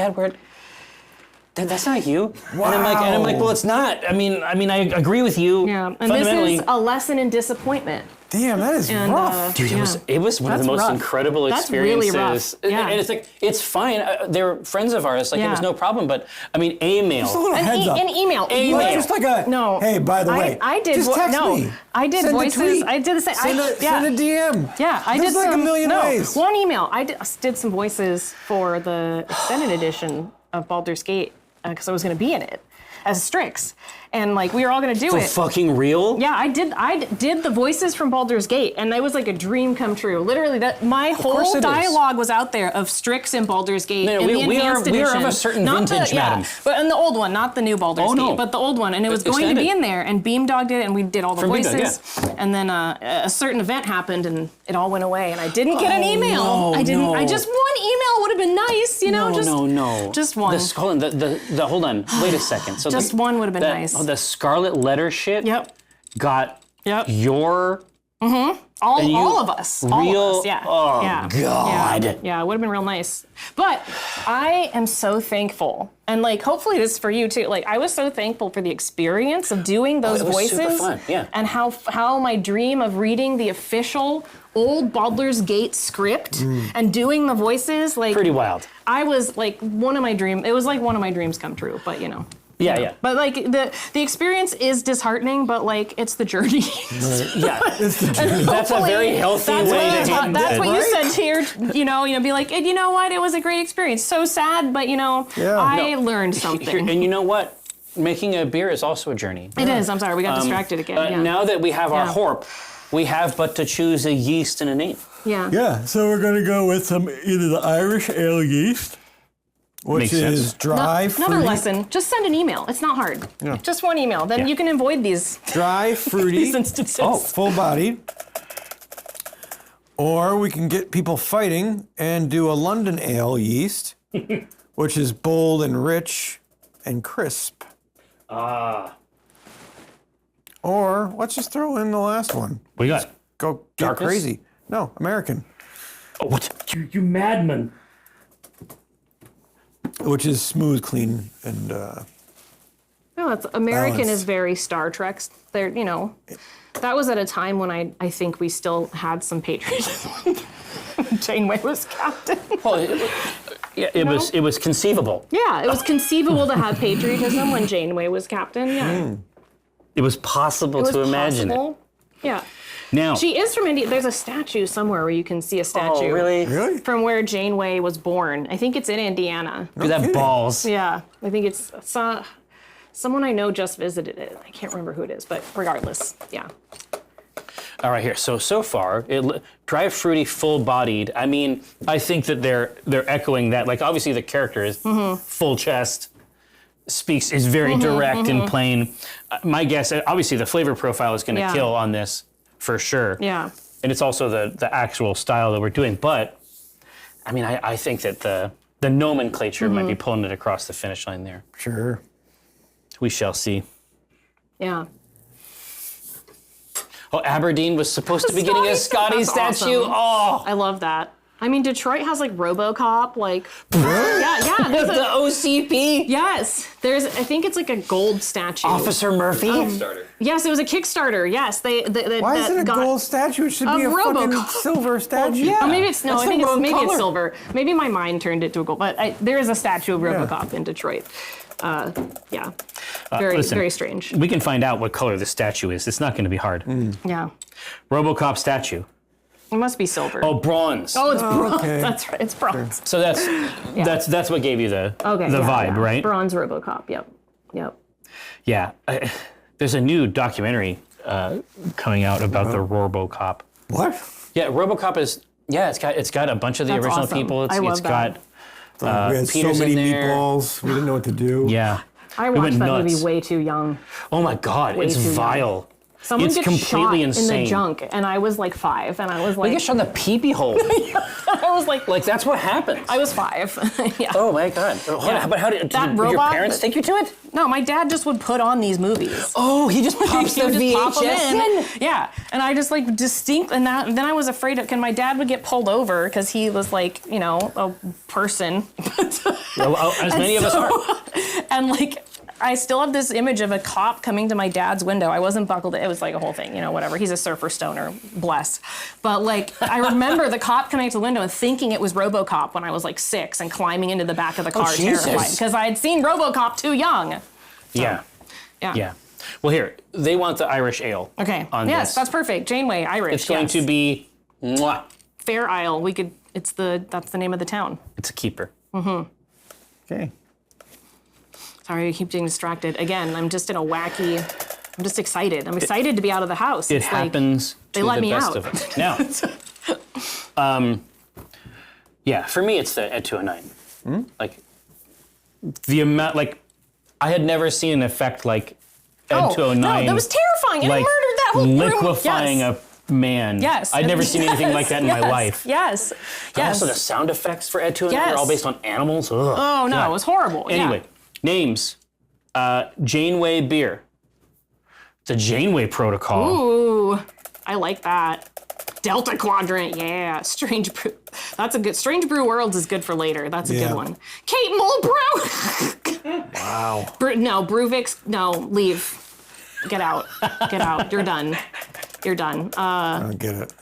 Dad, that's not you. Wow. And I'm like, well, it's not. I mean, I agree with you. Yeah, and fundamentally. this is a lesson in disappointment. Damn, that is And, rough. Dude, yeah. it was one of the That's most rough. incredible That's really experiences. rough. Yeah. And it's like, it's fine. They're friends of ours. Like, it was Yeah. no problem. But, I mean, email. Just a little heads up. An email. Email. Well, just like a, No. hey, by the way, I did. just text no, me. I did Send a voices. tweet. I did the same. Send a DM. Yeah, I There's did like some, a million no, ways. One email. I did some voices for the extended edition of Baldur's Gate because I was going to be in it as Strix, and like we were all going to do For it. fucking real? Yeah, I did the voices from Baldur's Gate, and that was like a dream come true. Literally, that my course whole it is. dialogue was out there of Strix in Baldur's Gate. No, in we- the we are- enhanced we are edition. of a certain Not vintage, the, yeah, madam. but in the old one, not the new Baldur's Oh, no. Gate, but the old one, and it was going to be Extended. in there. And Beamdog did it, and we did all the From Beamdog, voices. And then a certain event happened, and it all went away, and I didn't get an email. no, I didn't. no. I just one email would have been nice, you know. No. Just one. Hold on. The hold on. Wait a second. So Just one would have been nice. The Scarlet Letter shit. Yep. Got Yep. your. All of us. All real- of us, yeah. oh, yeah. God. Yeah, it would have been real nice. But I am so thankful. And like hopefully this is for you too. Like I was so thankful for the experience of doing those it was voices. super fun, yeah. And how my dream of reading the official old Baldur's Gate script and doing the voices, like Pretty wild. I was like it was like one of my dreams come true, but you know. Yeah. But like the experience is disheartening, but like it's the journey. Yeah. That's a Hopefully, very healthy that's way what to you handle That's it. what you said here, be like, and you know what? It was a great experience. So sad, but I learned something. And you know what? Making a beer is also a journey. It is. I'm sorry, we got distracted again. Now that we have our Horp, we have but to choose a yeast and a name. Yeah. Yeah, so we're going to go with either the Irish ale yeast, which Makes is sense. dry, Another fruity. lesson, just send an email. It's not hard. Yeah. Just one email. Then you can avoid these, Dry, fruity. these instances. Full-bodied. Or we can get people fighting and do a London ale yeast, which is bold and rich and crisp. Or let's just throw in the last one. What do you got? Go get Darkness? crazy. No, American, Oh, what? You madman. which is smooth, clean, and No, that's American Balance. is very Star Trek. There, that was at a time when I think we still had some patriotism. Janeway was captain. Well, it was conceivable. Yeah, it was conceivable to have patriotism when Janeway was captain. Yeah, It was possible it was to imagine it. possible. Yeah, Now, she is from India. There's a statue somewhere where you can see a statue. oh, really? really? From where Janeway was born. I think it's in Indiana. Look at that kidding. balls. Yeah, I think it's someone I know just visited it. I can't remember who it is, but regardless, yeah. All right, here. So far, dry, fruity, full-bodied. I mean, I think that they're echoing that. Like, obviously, the character is full chest, is very direct and plain. My guess, obviously, the flavor profile is going to kill on this for sure. Yeah. And it's also the actual style that we're doing. But I mean, I think that the nomenclature might be pulling it across the finish line there. Sure. We shall see. Yeah. Oh, Aberdeen was supposed to be getting a Scotty That's statue. awesome. Oh, I love that. I mean, Detroit has like RoboCop, like yeah. There's the OCP. yes, I think it's like a gold statue. Officer Murphy. Starter. Yes, it was a Kickstarter. Yes, they Why is it a gold statue? It should be a of fucking RoboCop. silver statue. yeah. Oh, maybe it's That's the wrong maybe color. it's silver. Maybe my mind turned it to a gold. But there is a statue of RoboCop in Detroit. Yeah, very listen. very strange. We can find out what color the statue is. It's not going to be hard. Yeah, RoboCop statue. it must be silver. Oh, bronze. Oh, it's bronze. okay. That's right. It's bronze. So that's what gave you the vibe, right? Bronze RoboCop. Yep. Yeah. There's a new documentary coming out about the RoboCop. What? Yeah, RoboCop is. Yeah, it's got a bunch of the That's original awesome. people. I love It's that. got We had so Peter's many in there. meatballs. We didn't know what to do. Yeah. I We watched went that nuts. movie way too young. Oh my God, it's too young. vile. Someone It's gets completely shot insane. in the junk, and I was like 5, and I was We like, get shot in the pee-pee hole. I was like, Like, that's what happens. I was 5. Yeah. Oh my God. Yeah. But how did your robot- parents take you to it? No, my dad just would put on these movies. Oh, he just pops He the would just pop 'em VHS in. Yeah, and I just like and then I was afraid of. My dad would get pulled over because he was like, a person, As many of us are. and like. I still have this image of a cop coming to my dad's window. I wasn't buckled. It was like a whole thing, whatever. He's a surfer stoner, bless. But like, I remember the cop coming to the window and thinking it was RoboCop when I was like 6 and climbing into the back of the car Jesus. terrified because I had seen RoboCop too young. Yeah. Yeah. Well, here, they want the Irish ale. Okay. On Yes, this. that's perfect. Janeway, Irish. It's going yes. to be, mwah, Fair Isle. That's the name of the town. it's a keeper. Okay. Sorry, I keep getting distracted. Again, I'm just I'm just excited. I'm excited to be out of the house. It It's like, happens they to let the me best out. of us. Now, yeah, for me, it's the Ed 209. Like, the amount, like, I had never seen an effect like Ed 209. No, that was terrifying. And like, I murdered that whole room. liquefying Yes. a man. Yes. I'd never seen anything like that in my Yes. life. Yes. But Yes. also the sound effects for Ed 209 are Yes. all based on animals. Ugh. Oh, no, God. it was horrible. Yeah. Anyway, names. Janeway beer. It's a Janeway protocol. Ooh, I like that. Delta Quadrant, yeah. Strange Brew. That's a good. Strange Brew Worlds is good for later. That's a Yeah. good one. Kate Mulbrew. Wow. No, Brewvix. No, leave. Get out. Get out. You're done. You're done. I don't get it.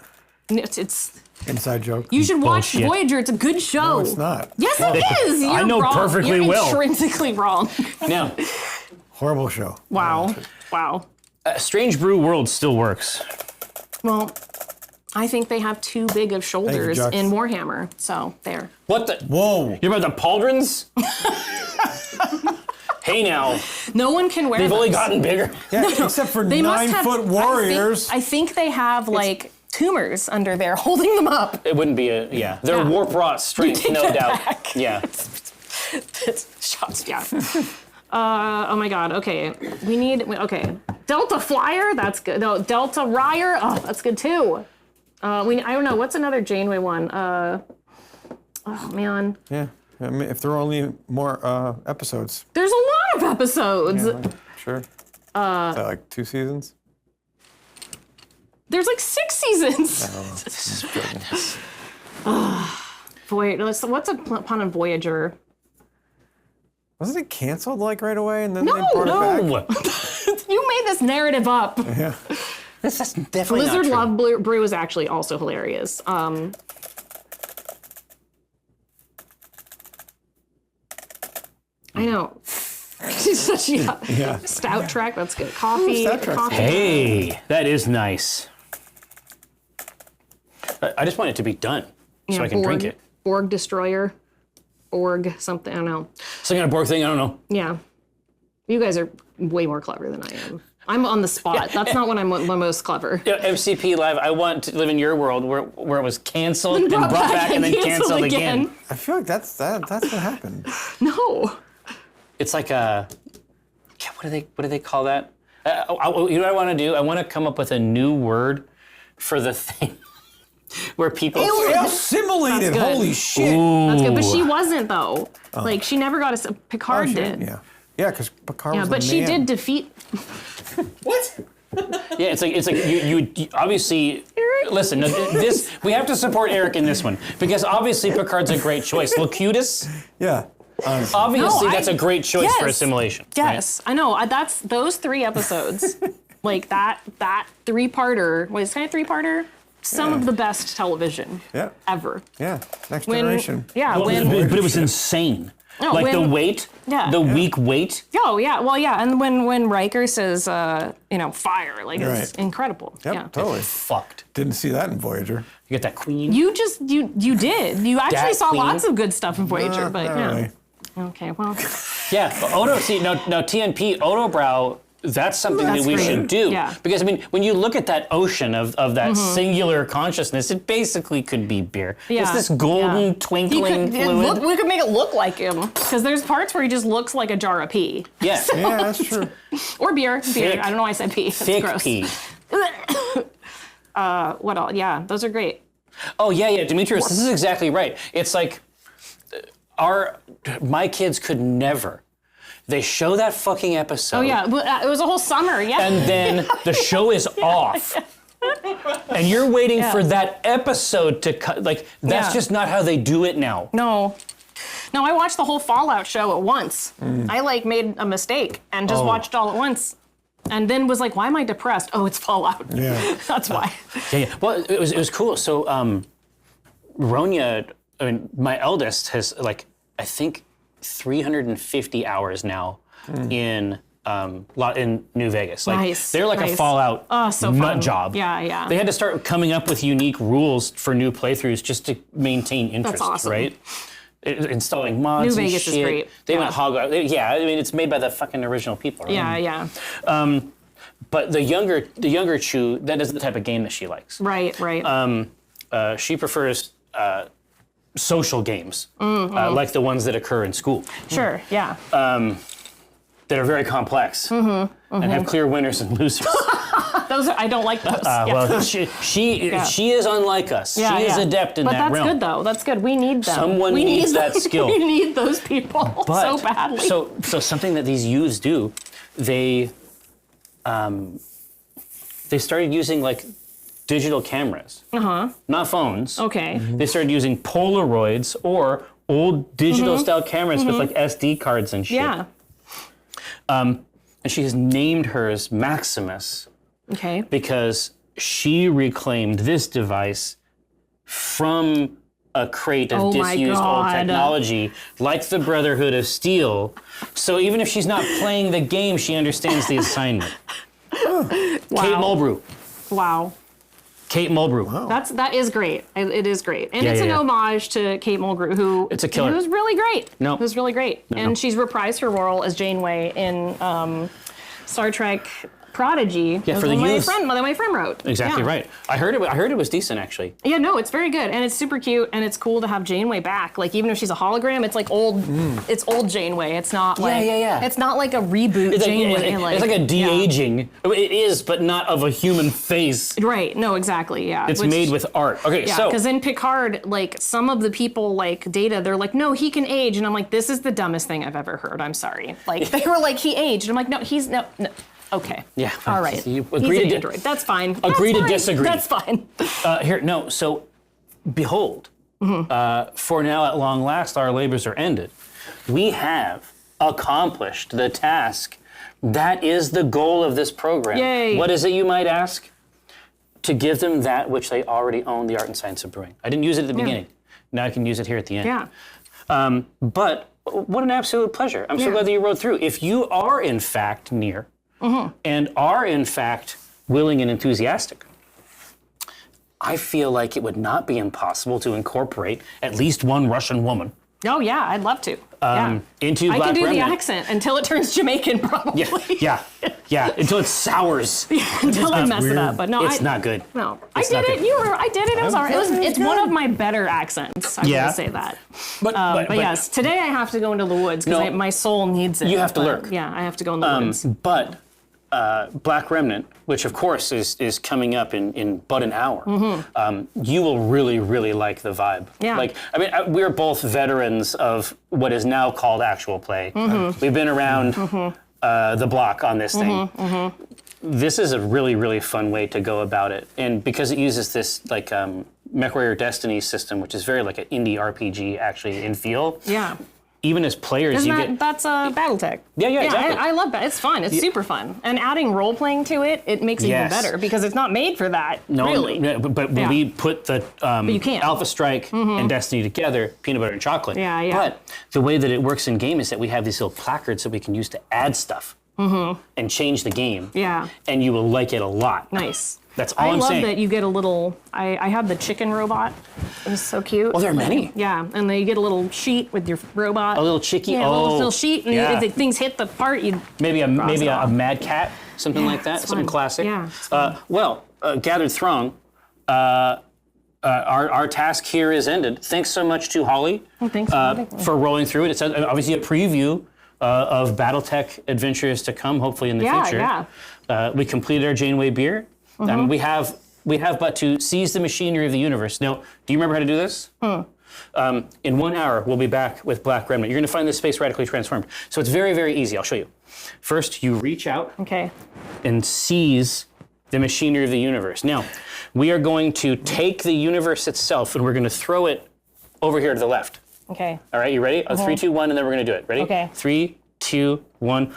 It's. Inside joke. You should watch Bullshit. Voyager. It's a good show. No, it's not. Yes, it is. You're I know wrong. perfectly You're well. intrinsically wrong. Now, Horrible show. Wow. Wow. Strange Brew World still works. Well, I think they have too big of shoulders Jux. in Warhammer. So there. What the? Whoa. You're about the pauldrons? Hey now, No one can wear they've those. only gotten bigger. Yeah, except for They must have 9-foot warriors. I think they have like tumors under there holding them up. It wouldn't be a, They're Yeah. warp rot strength, no that doubt. back. Yeah. Shots, yeah. Oh my God. Okay, we need. Okay, Delta Flyer. That's good. No, Delta Ryer. Oh, that's good too. I don't know. What's another Janeway one? Oh man. Yeah. I mean, if there are only more episodes. There's a lot of episodes. Sure. Is that like 2 seasons? There's like 6 seasons. This is goodness. What's upon a Voyager? Wasn't it canceled like right away and then No, they brought it No. You made this narrative up. back? Yeah. This is definitely Blizzard not true. Love Brew is actually also hilarious. I know. Yeah. Stout Trek, that's good. Coffee. Stout Trek's coffee. Hey, that is nice. I just want it to be done so I can drink it. Borg Destroyer. Borg something, I don't know. Some kind of Borg thing, I don't know. Yeah. You guys are way more clever than I am. I'm on the spot. That's not when I'm the most clever. Yeah, MCP Live, I want to live in your world where it was canceled and brought back and then canceled again. I feel like that's what happened. No. It's like a, what do they call that? You know what I want to do? I want to come up with a new word for the thing where people. Assimilated. That's good. Holy shit. That's good. But she wasn't though. Like she never got a Picard She did. Yeah. Yeah, because Picard Yeah, was but the she man. did defeat. What? Yeah, it's like you obviously listen. No, this we have to support Eric in this one because obviously Picard's a great choice. Locutus, Yeah. Honestly. obviously No, that's a great choice for yes. assimilation. right? Yes, I know. That's those 3 episodes. Like that 3-parter. Wait, is it 3-parter? Some of the best television Yeah. ever. Yeah. Next When, generation. yeah, But it was insane. No, like the when- weight, Yeah. the weak weight. Oh yeah, well yeah, and when Riker says, fire, like it's Right. incredible. Yep, Yeah. totally. Fucked. Didn't see that in Voyager. You get that queen. You did. You actually Dat saw Queen? lots of good stuff in Voyager, but Not yeah. really. Okay, well. Yeah, but Odo. See, no, TNP Otobrow. That's something That's that we great. should do. Yeah. Because I mean, when you look at that ocean of that singular consciousness, it basically could be beer. Yeah. It's this golden Yeah. twinkling fluid. We could make it look like him because there's parts where he just looks like a jar of pee. Yeah. Yeah, that's true. Or beer. Thick- I don't know why I said pee. That's Thick gross. pea. What else? Yeah, those are great. Oh yeah, Demetrius, this is exactly right. It's like my kids could never. They show that fucking episode. Oh yeah, it was a whole summer. Yeah. And then the show is off. And you're waiting Yeah. for that episode to cut. Like, that's Yeah. just not how they do it now. No, I watched the whole Fallout show at once. I made a mistake and just watched all at once. And then was like, why am I depressed? Oh, it's Fallout. Yeah. That's why. Yeah. Well, it was cool. So, Ronya, I mean, my eldest has I think 350 hours now in New Vegas. Like Nice, they're like a nice. Fallout So nut fun. job. Yeah. They had to start coming up with unique rules for new playthroughs just to maintain interest, awesome. right? Installing mods New and Vegas is shit. great. They Yeah. went hog. Yeah, I mean it's made by the fucking original people, right? Yeah. But the younger Chu, that is the type of game that she likes. Right. She prefers social games, like the ones that occur in school, Sure. Yeah. that are very complex and have clear winners and losers. I don't like those. Well, she is unlike us. Yeah, she is yeah. adept in but that that's realm. good though. That's good. We need them. Someone we needs need that skill. We need those people But, so badly. So something that these youths do, they started using digital cameras, not phones. Okay. They started using Polaroids or old digital style cameras with SD cards and shit. Yeah. And she has named hers Maximus Okay. because she reclaimed this device from a crate of Oh my disused old God. technology, like the Brotherhood of Steel. So even if she's not playing the game, she understands the assignment. Kate Mulbrew. Wow. Kate Mulbrew. That is great. It is great, and Yeah, it's yeah, an yeah. homage to Kate Mulgrew, who It's a killer. Who was really great. No. Who was really great, and she's reprised her role as Janeway in Star Trek Prodigy. Yeah, for the my youth. friend, that my friend wrote. Exactly Yeah. right. I heard it was decent actually. Yeah, no, it's very good, and it's super cute, and it's cool to have Janeway back. Like even if she's a hologram, it's like old. It's old Janeway. It's not like yeah. It's not like a reboot It's Janeway. it's like a de-aging. It is, but not of a human face. Right. No, exactly. Yeah. It's made with art. Okay, Yeah, so because in Picard, like some of the people, like Data, they're like, no, he can age, and I'm like, this is the dumbest thing I've ever heard. I'm sorry. Like they were like, he aged. I'm like, no, he's no. Okay. Yeah. All right. You He's agree an to android. That's fine. agree That's to fine. disagree. That's fine. So behold, for now at long last our labors are ended. We have accomplished the task. That is the goal of this program. Yay. What is it, you might ask? To give them that which they already own, the art and science of brewing. I didn't use it at the beginning. Now I can use it here at the end. Yeah. But what an absolute pleasure. I'm so glad that you rode through. If you are in fact near and are in fact willing and enthusiastic, I feel like it would not be impossible to incorporate at least one Russian woman Oh yeah, I'd love to. Yeah. into I Black can do Remnant. the accent until it turns Jamaican, probably. Yeah, until it sours. Until I mess it weird. up. But no, It's not good. No, It's I not did it. good. I did it. It was alright. It's one of my better accents. I'm Yeah. gonna say that. But But yes, today I have to go into the woods because No. my soul needs it. You have to But, lurk. Yeah, I have to go in the woods. But Black Remnant, which of course is coming up in but an hour, you will really, really like the vibe. Yeah. Like, I mean, we're both veterans of what is now called actual play. We've been around the block on this thing. This is a really, really fun way to go about it. And because it uses this, like, MechWarrior Destiny system, which is very like an indie RPG actually in feel. Yeah. Even as players, you get... That's BattleTech. Yeah, exactly. I love that. It's fun. It's super fun. And adding role playing to it, it makes it even Yes. better because it's not made for that. No, really. no, but when Yeah. we put the you can't. Alpha Strike and Destiny together, peanut butter and chocolate. Yeah, yeah. But the way that it works in game is that we have these little placards that we can use to add stuff and change the game. Yeah. And you will like it a lot. Nice. That's all I'm love saying. that you get a little. I have the chicken robot. It was so cute. Oh, there are many. Yeah, and then you get a little sheet with your robot. A little chickie. Yeah, a oh, little sheet, and yeah. if the things hit the part, you maybe a it off. Mad Cat, something like that, it's something fun. classic. Yeah, it's fun. Gathered throng. Our task here is ended. Thanks so much to Holly thanks for having me. for rolling through it. It's obviously a preview of BattleTech adventures to come, hopefully in the future. Yeah. We completed our Janeway beer. We have but to seize the machinery of the universe. Now, do you remember how to do this? In 1 hour, we'll be back with Black Remnant. You're going to find this space radically transformed. So it's very, very easy. I'll show you. First, you reach out Okay. and seize the machinery of the universe. Now, we are going to take the universe itself and we're going to throw it over here to the left. Okay. All right, you ready? 3, 2, 1, and then we're going to do it. Ready? Okay. 3, 2, 1.